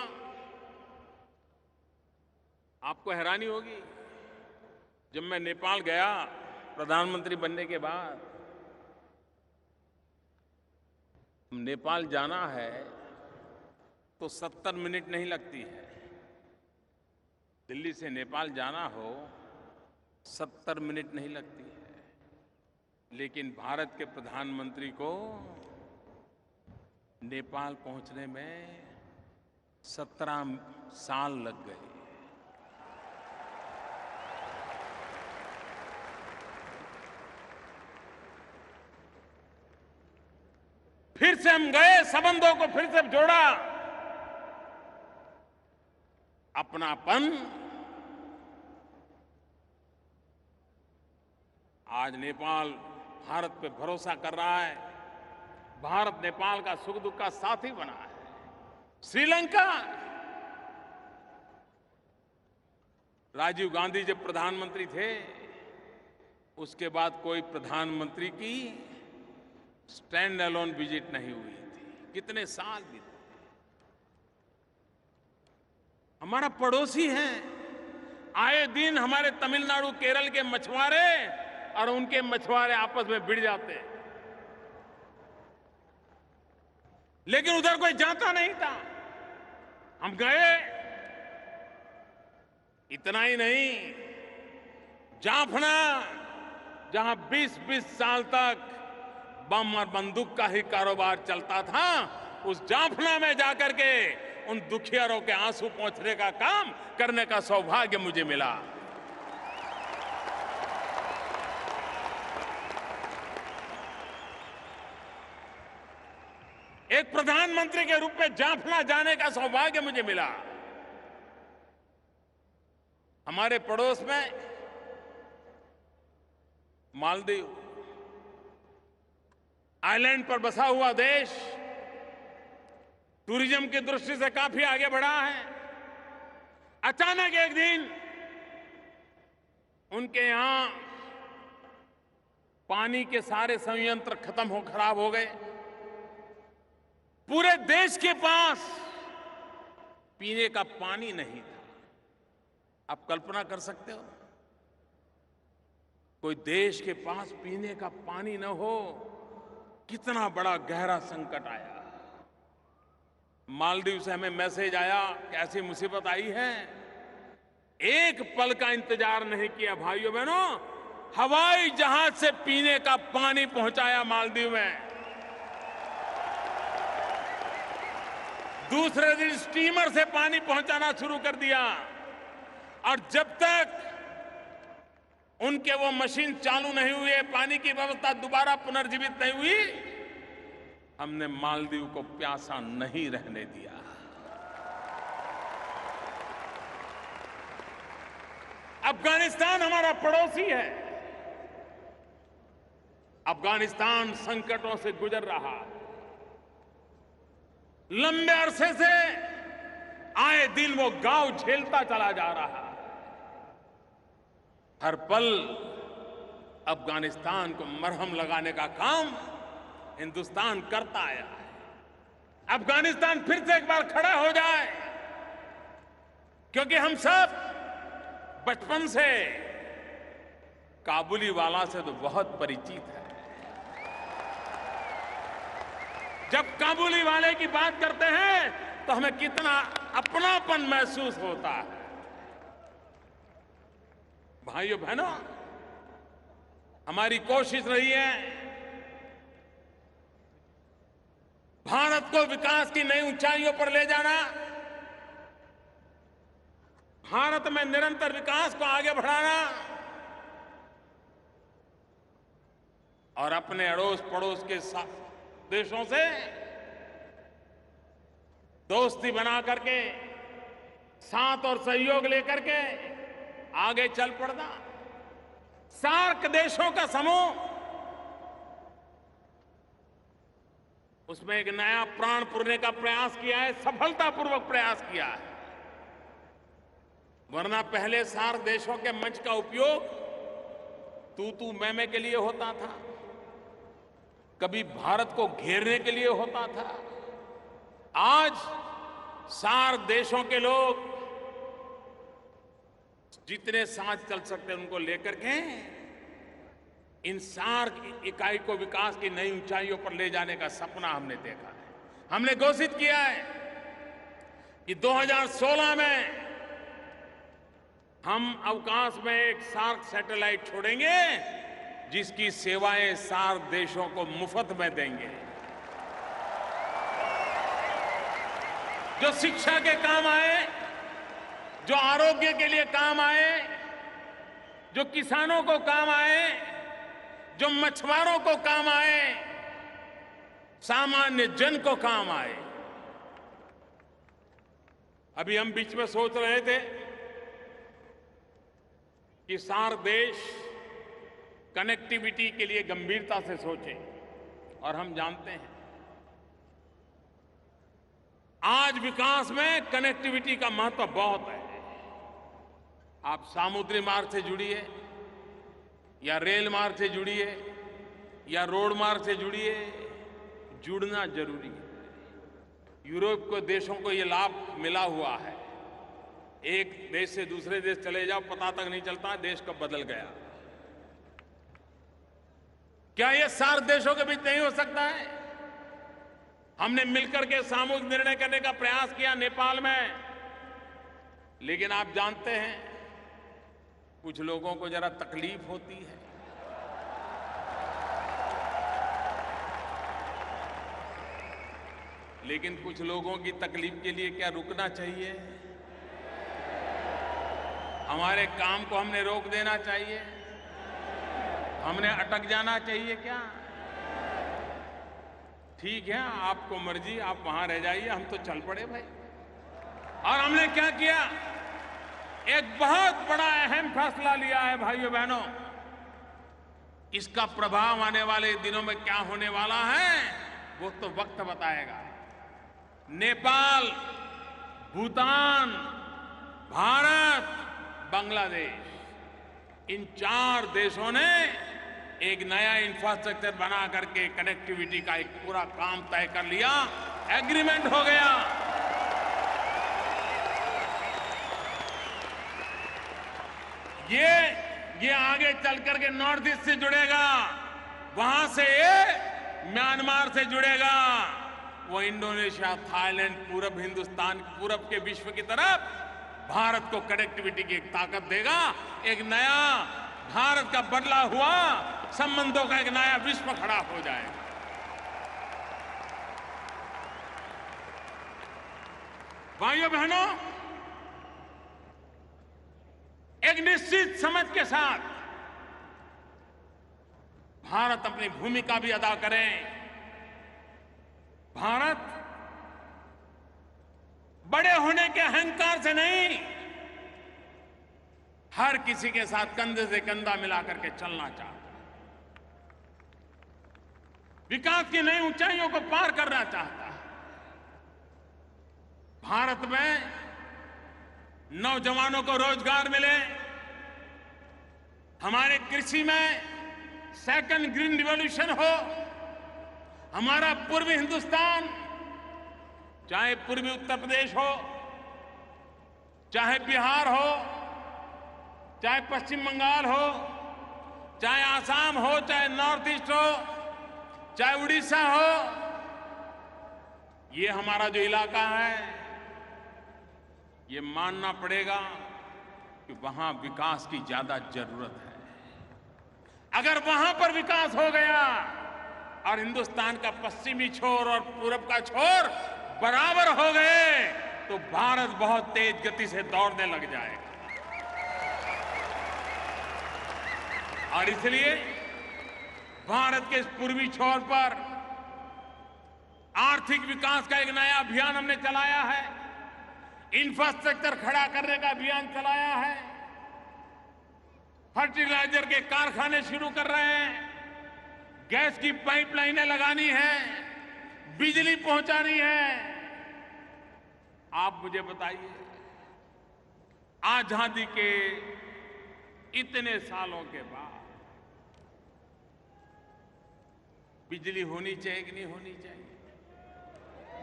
आपको हैरानी होगी, जब मैं नेपाल गया प्रधानमंत्री बनने के बाद, नेपाल जाना है तो 70 मिनट नहीं लगती है। दिल्ली से नेपाल जाना हो 70 मिनट नहीं लगती है। लेकिन भारत के प्रधानमंत्री को नेपाल पहुंचने में 17 साल लग गए। फिर से हम गए, संबंधों को फिर से जोड़ा, अपनापन। आज नेपाल भारत पे भरोसा कर रहा है, भारत नेपाल का सुख दुख का साथी बना है। श्रीलंका, राजीव गांधी जब प्रधानमंत्री थे, उसके बाद कोई प्रधानमंत्री की स्टैंड अलोन विजिट नहीं हुई थी। कितने साल बीते। हमारा पड़ोसी है, आए दिन हमारे तमिलनाडु केरल के मछुआरे और उनके मछुआरे आपस में भिड़ जाते हैं, लेकिन उधर कोई जाता नहीं था। हम गए। इतना ही नहीं, जाफना, जहां 20-20 साल तक बम और बंदूक का ही कारोबार चलता था, उस जाफना में जाकर के उन दुखियारों के आंसू पोंछने का काम करने का सौभाग्य मुझे मिला। एक प्रधानमंत्री के रूप में जाफना जाने का सौभाग्य मुझे मिला। हमारे पड़ोस में मालदीव, आइलैंड पर बसा हुआ देश, टूरिज्म की दृष्टि से काफी आगे बढ़ा है। अचानक एक दिन उनके यहां पानी के सारे संयंत्र खराब हो गए। पूरे देश के पास पीने का पानी नहीं था। आप कल्पना कर सकते हो, कोई देश के पास पीने का पानी न हो, कितना बड़ा गहरा संकट आया। मालदीव से हमें मैसेज आया कि ऐसी मुसीबत आई है। एक पल का इंतजार नहीं किया भाइयों बहनों, हवाई जहाज से पीने का पानी पहुंचाया मालदीव में। दूसरे दिन स्टीमर से पानी पहुंचाना शुरू कर दिया, और जब तक उनके वो मशीन चालू नहीं हुई, पानी की व्यवस्था दोबारा पुनर्जीवित नहीं हुई, हमने मालदीव को प्यासा नहीं रहने दिया। अफगानिस्तान हमारा पड़ोसी है। अफगानिस्तान संकटों से गुजर रहा है। लंबे अरसे से आए दिन वो गांव झेलता चला जा रहा है। हर पल अफगानिस्तान को मरहम लगाने का काम हिंदुस्तान करता आया है। अफगानिस्तान फिर से एक बार खड़ा हो जाए, क्योंकि हम सब बचपन से काबुली वाला से तो बहुत परिचित है। जब काबुली वाले की बात करते हैं तो हमें कितना अपनापन महसूस होता है। भाइयों बहनों, हमारी कोशिश रही है भारत को विकास की नई ऊंचाइयों पर ले जाना, भारत में निरंतर विकास को आगे बढ़ाना, और अपने अड़ोस पड़ोस के देशों से दोस्ती बना करके, साथ और सहयोग लेकर के आगे चल पड़ना। सार्क देशों का समूह, उसमें एक नया प्राण पुरने का प्रयास किया है, सफलतापूर्वक प्रयास किया है। वरना पहले सार्क देशों के मंच का उपयोग तू मैं के लिए होता था, कभी भारत को घेरने के लिए होता था। आज सार्क देशों के लोग जितने साथ चल सकते हैं उनको लेकर के इन सार्क इकाई को विकास की नई ऊंचाइयों पर ले जाने का सपना हमने देखा है। हमने घोषित किया है कि 2016 में हम अवकाश में एक सार्क सैटेलाइट छोड़ेंगे, जिसकी सेवाएं सार्क देशों को मुफ्त में देंगे, जो शिक्षा के काम आए, जो आरोग्य के लिए काम आए, जो किसानों को काम आए, जो मछुआरों को काम आए। सामान्य जन को काम आए। अभी हम बीच में सोच रहे थे कि सार्क देश कनेक्टिविटी के लिए गंभीरता से सोचें, और हम जानते हैं आज विकास में कनेक्टिविटी का महत्व बहुत है। आप समुद्री मार्ग से जुड़िए या रेल मार्ग से जुड़िए या रोड मार्ग से जुड़िए, जुड़ना जरूरी है। यूरोप के देशों को ये लाभ मिला हुआ है। एक देश से दूसरे देश चले जाओ, पता तक नहीं चलता देश कब बदल गया। क्या ये सार्क देशों के बीच नहीं हो सकता है? हमने मिलकर के सामूहिक निर्णय करने का प्रयास किया नेपाल में, लेकिन आप जानते हैं कुछ लोगों को जरा तकलीफ होती है। लेकिन कुछ लोगों की तकलीफ के लिए क्या रुकना चाहिए? हमारे काम को हमने रोक देना चाहिए? हमने अटक जाना चाहिए क्या? ठीक है, आपको मर्जी, आप वहां रह जाइए, हम तो चल पड़े भाई। और हमने क्या किया? एक बहुत बड़ा अहम फैसला लिया है भाइयों बहनों। इसका प्रभाव आने वाले दिनों में क्या होने वाला है वो तो वक्त बताएगा। नेपाल, भूटान, भारत, बांग्लादेश, इन 4 देशों ने एक नया इंफ्रास्ट्रक्चर बना करके कनेक्टिविटी का एक पूरा काम तय कर लिया, एग्रीमेंट हो गया। ये आगे चल करके नॉर्थ ईस्ट से जुड़ेगा, वहां से ये म्यांमार से जुड़ेगा, वो इंडोनेशिया, थाईलैंड, पूरब हिंदुस्तान, पूरब के विश्व की तरफ भारत को कनेक्टिविटी की एक ताकत देगा। एक नया भारत का बदला हुआ संबंधों का एक नया विश्व खड़ा हो जाएगा। भाइयों बहनों, एक निश्चित समझ के साथ भारत अपनी भूमिका भी अदा करे। भारत बड़े होने के अहंकार से नहीं, हर किसी के साथ कंधे से कंधा मिलाकर के चलना चाहता है। विकास की नई ऊंचाइयों को पार करना चाहता है। भारत में नौजवानों को रोजगार मिले, हमारे कृषि में सेकंड ग्रीन रिवॉल्यूशन हो, हमारा पूर्वी हिंदुस्तान, चाहे पूर्वी उत्तर प्रदेश हो, चाहे बिहार हो, चाहे पश्चिम बंगाल हो, चाहे आसाम हो, चाहे नॉर्थ ईस्ट हो, चाहे उड़ीसा हो, ये हमारा जो इलाका है, ये मानना पड़ेगा कि वहां विकास की ज्यादा जरूरत है। अगर वहां पर विकास हो गया और हिंदुस्तान का पश्चिमी छोर और पूरब का छोर बराबर हो गए तो भारत बहुत तेज गति से दौड़ने लग जाएगा। और इसलिए भारत के इस पूर्वी छोर पर आर्थिक विकास का एक नया अभियान हमने चलाया है, इंफ्रास्ट्रक्चर खड़ा करने का अभियान चलाया है, फर्टिलाइजर के कारखाने शुरू कर रहे हैं, गैस की पाइपलाइनें लगानी है, बिजली पहुंचानी है। आप मुझे बताइए, आजादी के इतने सालों के बाद बिजली होनी चाहिए कि नहीं होनी चाहिए?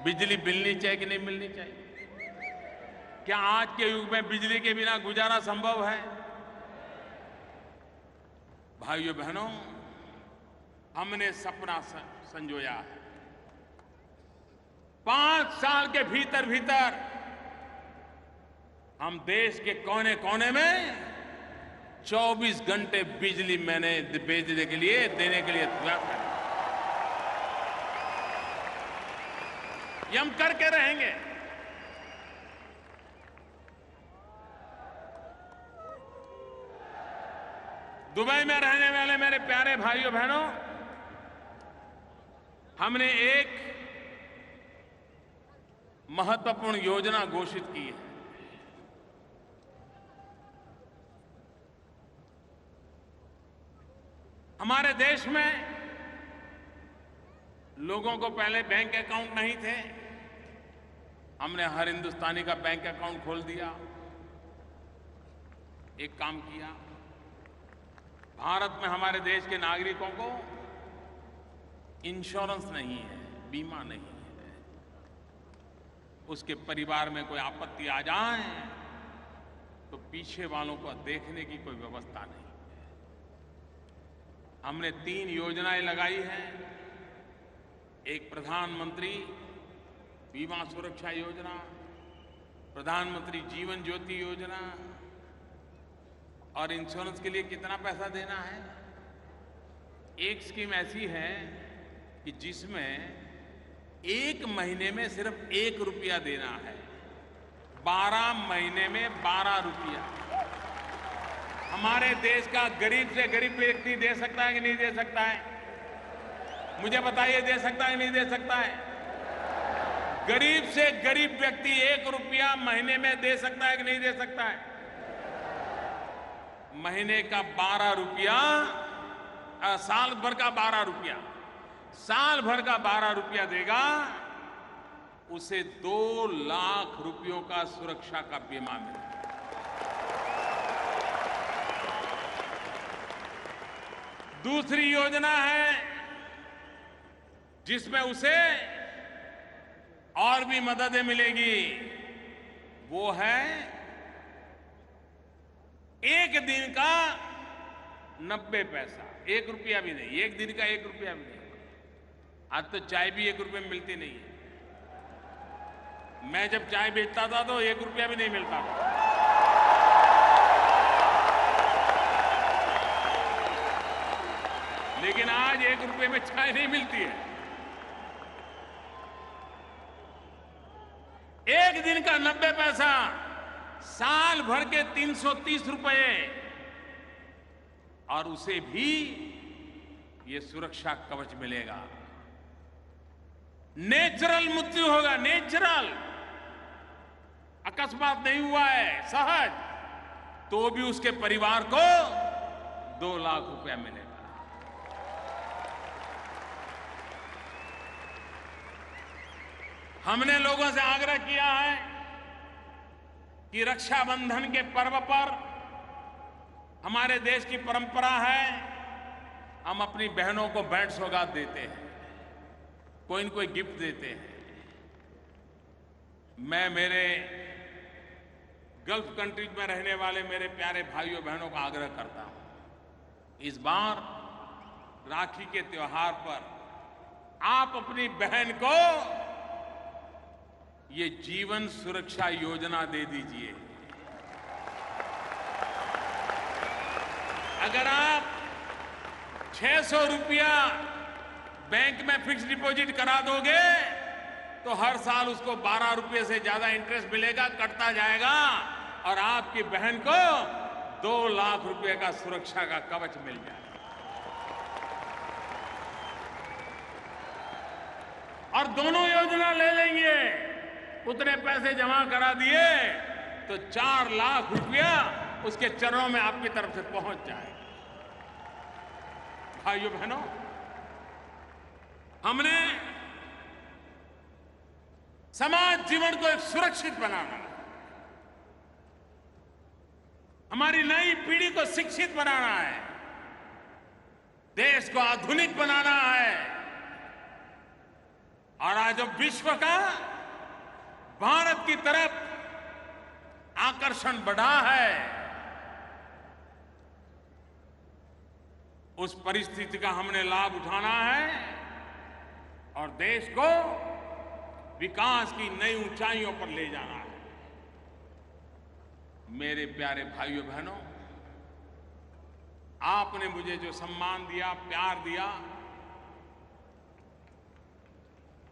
बिजली मिलनी चाहिए कि नहीं मिलनी चाहिए? क्या आज के युग में बिजली के बिना गुजारा संभव है? भाइयों बहनों, हमने सपना संजोया है। 5 साल के भीतर भीतर हम देश के कोने कोने में 24 घंटे बिजली मैंने भेजने के लिए, देने के लिए तैयार है। ये हम करके रहेंगे। दुबई में रहने वाले मेरे प्यारे भाइयों बहनों, हमने एक महत्वपूर्ण योजना घोषित की है। हमारे देश में लोगों को पहले बैंक अकाउंट नहीं थे। हमने हर हिंदुस्तानी का बैंक अकाउंट खोल दिया। एक काम किया, भारत में हमारे देश के नागरिकों को इंश्योरेंस नहीं है, बीमा नहीं है। उसके परिवार में कोई आपत्ति आ जाए तो पीछे वालों को देखने की कोई व्यवस्था नहीं। हमने 3 योजनाएं लगाई हैं। एक प्रधानमंत्री बीमा सुरक्षा योजना, प्रधानमंत्री जीवन ज्योति योजना। और इंश्योरेंस के लिए कितना पैसा देना है? एक स्कीम ऐसी है कि जिसमें 1 महीने में सिर्फ 1 रुपया देना है, 12 महीने में 12 रुपया। हमारे देश का गरीब से गरीब व्यक्ति दे सकता है कि नहीं दे सकता है? मुझे बताइए, दे सकता है कि नहीं दे सकता है? गरीब से गरीब व्यक्ति 1 रुपया महीने में दे सकता है कि नहीं दे सकता है? महीने का 12 रुपया, साल भर का 12 रुपया, साल भर का 12 रुपया देगा, उसे 2 लाख रुपयों का सुरक्षा का बीमा मिलेगा। दूसरी योजना है जिसमें उसे और भी मददें मिलेगी। वो है 1 दिन का 90 पैसा, 1 रुपया भी नहीं, 1 दिन का 1 रुपया भी नहीं। आज तो चाय भी 1 रुपये में मिलती नहीं है। मैं जब चाय बेचता था तो 1 रुपया भी नहीं मिलता था। लेकिन आज 1 रुपये में चाय नहीं मिलती है। 1 दिन का 90 पैसा, साल भर के 330 रुपए, और उसे भी ये सुरक्षा कवच मिलेगा। नेचुरल मृत्यु होगा, नेचुरल, अकस्मात नहीं हुआ है, सहज, तो भी उसके परिवार को 2 लाख रुपया मिलेगा। हमने लोगों से आग्रह किया है कि रक्षाबंधन के पर्व पर, हमारे देश की परंपरा है, हम अपनी बहनों को भेंट सौगात देते हैं, कोई न कोई गिफ्ट देते हैं। मैं मेरे गल्फ कंट्रीज में रहने वाले मेरे प्यारे भाइयों बहनों का आग्रह करता हूं, इस बार राखी के त्योहार पर आप अपनी बहन को ये जीवन सुरक्षा योजना दे दीजिए। अगर आप 600 रुपया बैंक में फिक्स डिपॉजिट करा दोगे तो हर साल उसको 12 रुपये से ज्यादा इंटरेस्ट मिलेगा, कटता जाएगा, और आपकी बहन को 2 लाख रुपए का सुरक्षा का कवच मिल जाएगा। और दोनों योजना ले लेंगे, उतने पैसे जमा करा दिए तो 4 लाख रुपया उसके चरणों में आपकी तरफ से पहुंच जाएगा। भाइयों बहनों, हमने समाज जीवन को एक सुरक्षित बनाना, हमारी नई पीढ़ी को शिक्षित बनाना है, देश को आधुनिक बनाना है। और आज अब विश्व का भारत की तरफ आकर्षण बढ़ा है, उस परिस्थिति का हमने लाभ उठाना है और देश को विकास की नई ऊंचाइयों पर ले जाना है। मेरे प्यारे भाइयों बहनों, आपने मुझे जो सम्मान दिया, प्यार दिया,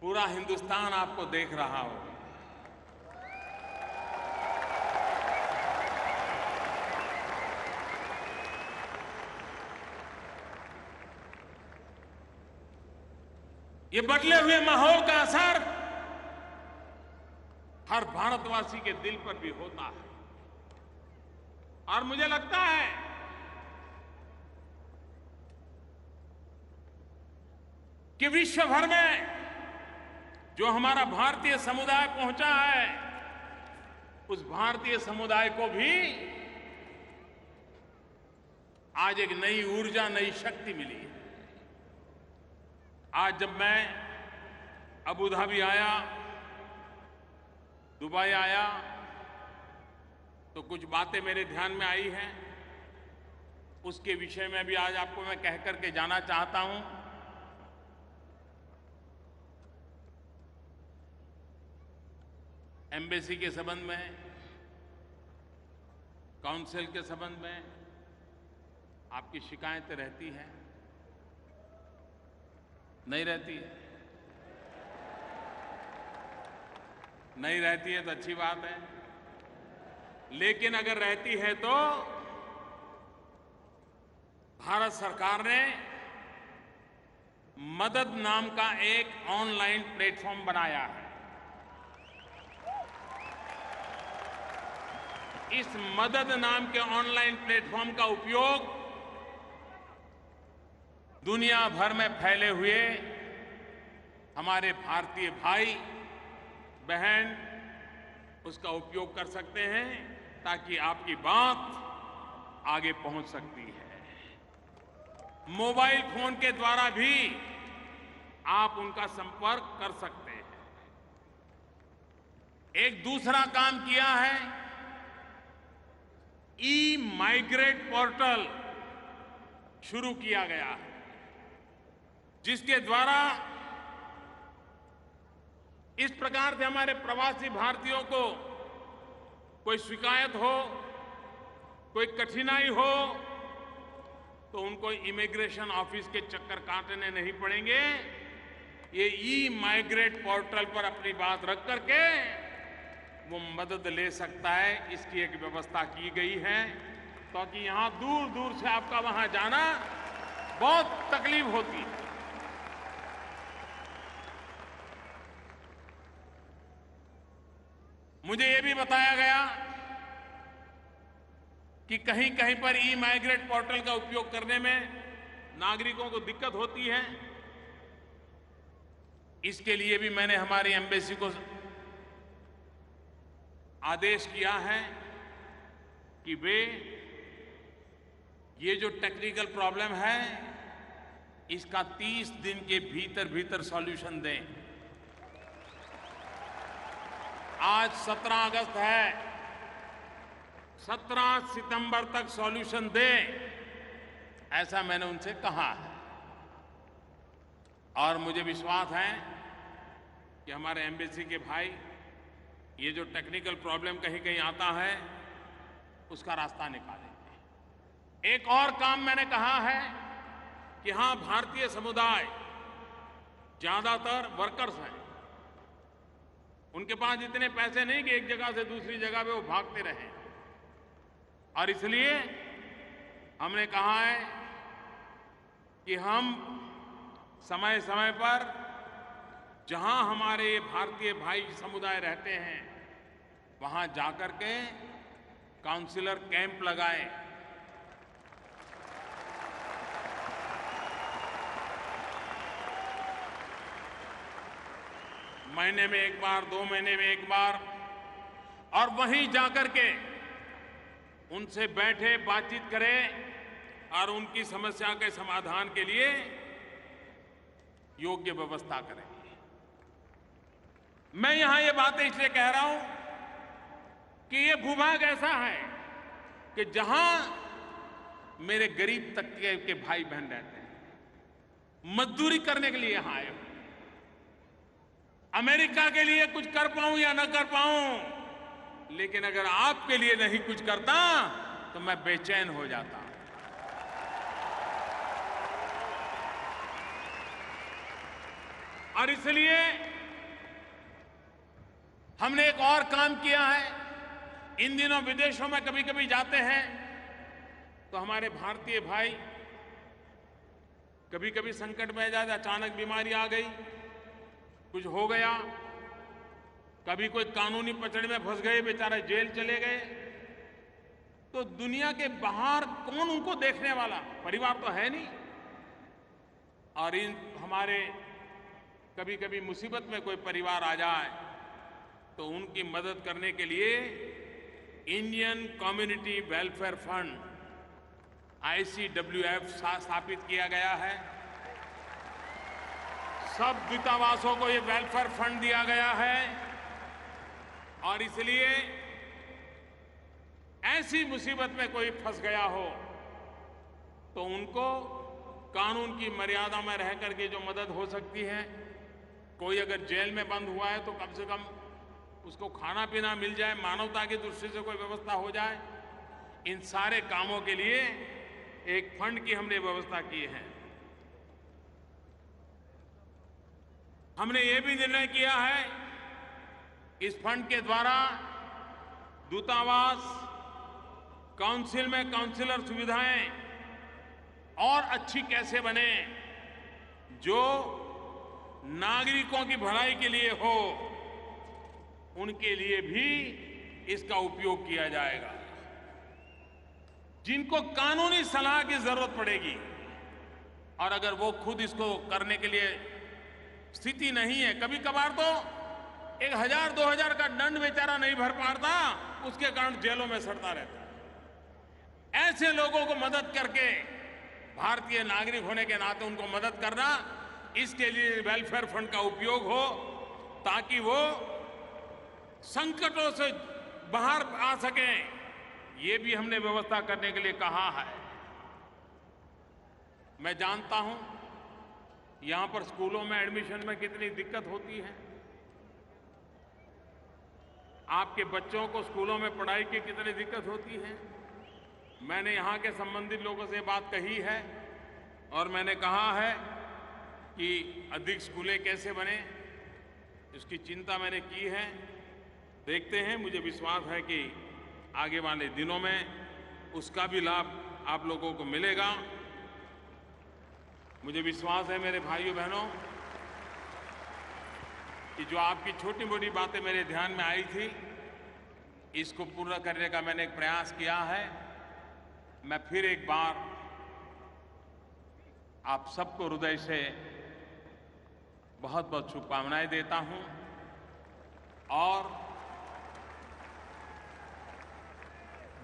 पूरा हिंदुस्तान आपको देख रहा हो। ये बदले हुए माहौल का असर हर भारतवासी के दिल पर भी होता है। और मुझे लगता है कि विश्व भर में जो हमारा भारतीय समुदाय पहुंचा है, उस भारतीय समुदाय को भी आज एक नई ऊर्जा, नई शक्ति मिली है। आज जब मैं अबू धाबी आया, दुबई आया, तो कुछ बातें मेरे ध्यान में आई हैं। उसके विषय में भी आज आपको मैं कह करके जाना चाहता हूं। एम्बेसी के संबंध में, काउंसिल के संबंध में आपकी शिकायतें रहती हैं? नहीं रहती है? नहीं रहती है तो अच्छी बात है। लेकिन अगर रहती है तो भारत सरकार ने मदद नाम का एक ऑनलाइन प्लेटफॉर्म बनाया है। इस मदद नाम के ऑनलाइन प्लेटफॉर्म का उपयोग दुनिया भर में फैले हुए हमारे भारतीय भाई बहन उसका उपयोग कर सकते हैं, ताकि आपकी बात आगे पहुंच सकती है। मोबाइल फोन के द्वारा भी आप उनका संपर्क कर सकते हैं। एक दूसरा काम किया है, ई माइग्रेट पोर्टल शुरू किया गया है, जिसके द्वारा इस प्रकार से हमारे प्रवासी भारतीयों को कोई शिकायत हो, कोई कठिनाई हो, तो उनको इमिग्रेशन ऑफिस के चक्कर काटने नहीं पड़ेंगे। ये ई माइग्रेट पोर्टल पर अपनी बात रख करके वो मदद ले सकता है। इसकी एक व्यवस्था की गई है, ताकि यहां दूर दूर से आपका वहां जाना बहुत तकलीफ होती है। मुझे ये भी बताया गया कि कहीं कहीं पर ई माइग्रेट पोर्टल का उपयोग करने में नागरिकों को दिक्कत होती है। इसके लिए भी मैंने हमारी एम्बेसी को आदेश किया है कि वे ये जो टेक्निकल प्रॉब्लम है, इसका 30 दिन के भीतर भीतर सॉल्यूशन दें। आज 17 अगस्त है, 17 सितंबर तक सॉल्यूशन दें, ऐसा मैंने उनसे कहा है। और मुझे विश्वास है कि हमारे एम्बेसी के भाई ये जो टेक्निकल प्रॉब्लम कहीं कहीं आता है, उसका रास्ता निकालेंगे। एक और काम मैंने कहा है कि हां, भारतीय समुदाय ज्यादातर वर्कर्स हैं, उनके पास इतने पैसे नहीं कि एक जगह से दूसरी जगह पे वो भागते रहें। और इसलिए हमने कहा है कि हम समय समय पर जहां हमारे भारतीय भाई समुदाय रहते हैं, वहां जाकर के काउंसलर कैंप लगाएं। महीने में एक बार, 2 महीने में एक बार, और वहीं जाकर के उनसे बैठे, बातचीत करें और उनकी समस्या के समाधान के लिए योग्य व्यवस्था करें। मैं यहां ये बातें इसलिए कह रहा हूं कि ये भूभाग ऐसा है कि जहां मेरे गरीब तबके के भाई बहन रहते हैं, मजदूरी करने के लिए यहां आए हो। अमेरिका के लिए कुछ कर पाऊं या न कर पाऊं, लेकिन अगर आपके लिए नहीं कुछ करता तो मैं बेचैन हो जाता। और इसलिए हमने एक और काम किया है। इन दिनों विदेशों में कभी कभी जाते हैं तो हमारे भारतीय भाई कभी कभी संकट में आ जाते, अचानक बीमारी आ गई कुछ हो गया, कभी कोई कानूनी पचड़े में फंस गए, बेचारे जेल चले गए, तो दुनिया के बाहर कौन उनको देखने वाला? परिवार तो है नहीं। और इन हमारे कभी कभी मुसीबत में कोई परिवार आ जाए तो उनकी मदद करने के लिए Indian community welfare fund ICWF स्थापित किया गया है। सब दूतावासों को ये वेलफेयर फंड दिया गया है और इसलिए ऐसी मुसीबत में कोई फंस गया हो तो उनको कानून की मर्यादा में रह करके जो मदद हो सकती है, कोई अगर जेल में बंद हुआ है तो कम से कम उसको खाना पीना मिल जाए, मानवता की दृष्टि से कोई व्यवस्था हो जाए, इन सारे कामों के लिए एक फंड की हमने व्यवस्था की है। हमने ये भी निर्णय किया है इस फंड के द्वारा दूतावास, काउंसिल में काउंसिलर सुविधाएं और अच्छी कैसे बने, जो नागरिकों की भलाई के लिए हो, उनके लिए भी इसका उपयोग किया जाएगा। जिनको कानूनी सलाह की जरूरत पड़ेगी और अगर वो खुद इसको करने के लिए स्थिति नहीं है, कभी कभार तो 1000-2000 का दंड बेचारा नहीं भर पाता, उसके कारण जेलों में सड़ता रहता है। ऐसे लोगों को मदद करके, भारतीय नागरिक होने के नाते उनको मदद करना, इसके लिए वेलफेयर फंड का उपयोग हो ताकि वो संकटों से बाहर आ सकें। ये भी हमने व्यवस्था करने के लिए कहा है। मैं जानता हूं यहां पर स्कूलों में एडमिशन में कितनी दिक्कत होती है, आपके बच्चों को स्कूलों में पढ़ाई की कितनी दिक्कत होती है। मैंने यहां के संबंधित लोगों से बात कही है और मैंने कहा है कि अधिक स्कूलें कैसे बने, इसकी चिंता मैंने की है। देखते हैं, मुझे विश्वास है कि आगे वाले दिनों में उसका भी लाभ आप लोगों को मिलेगा। मुझे विश्वास है मेरे भाइयों बहनों कि जो आपकी छोटी मोटी बातें मेरे ध्यान में आई थी, इसको पूरा करने का मैंने एक प्रयास किया है। मैं फिर एक बार आप सबको हृदय से बहुत बहुत शुभकामनाएं देता हूं और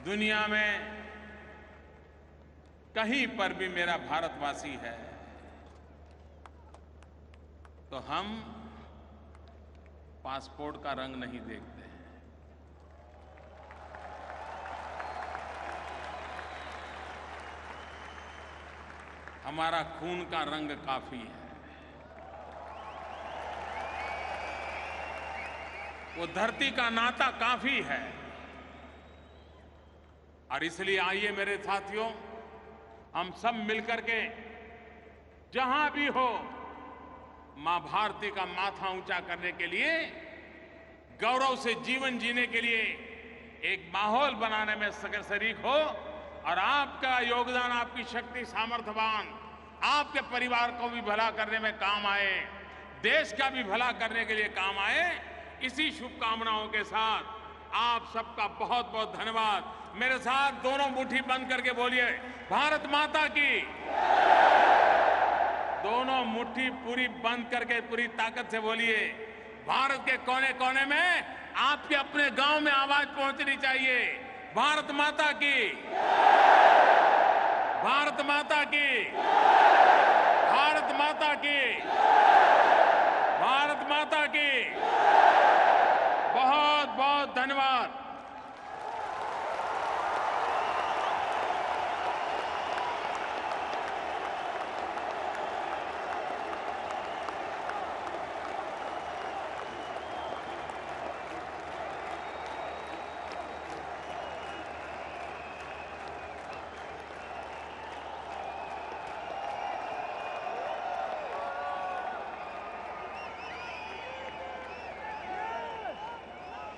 दुनिया में कहीं पर भी मेरा भारतवासी है तो हम पासपोर्ट का रंग नहीं देखते हैं। हमारा खून का रंग काफी है। वो धरती का नाता काफी है। और इसलिए आइए मेरे साथियों, हम सब मिलकर के जहां भी हो, मां भारती का माथा ऊंचा करने के लिए, गौरव से जीवन जीने के लिए एक माहौल बनाने में शरीक हो और आपका योगदान, आपकी शक्ति, सामर्थ्यवान, आपके परिवार को भी भला करने में काम आए, देश का भी भला करने के लिए काम आए। इसी शुभकामनाओं के साथ आप सबका बहुत बहुत धन्यवाद। मेरे साथ दोनों मुट्ठी बंद करके बोलिए, भारत माता की। दोनों मुट्ठी पूरी बंद करके पूरी ताकत से बोलिए। भारत के कोने कोने में आपके अपने गांव में आवाज पहुंचनी चाहिए, भारत माता की, भारत माता की, भारत माता की।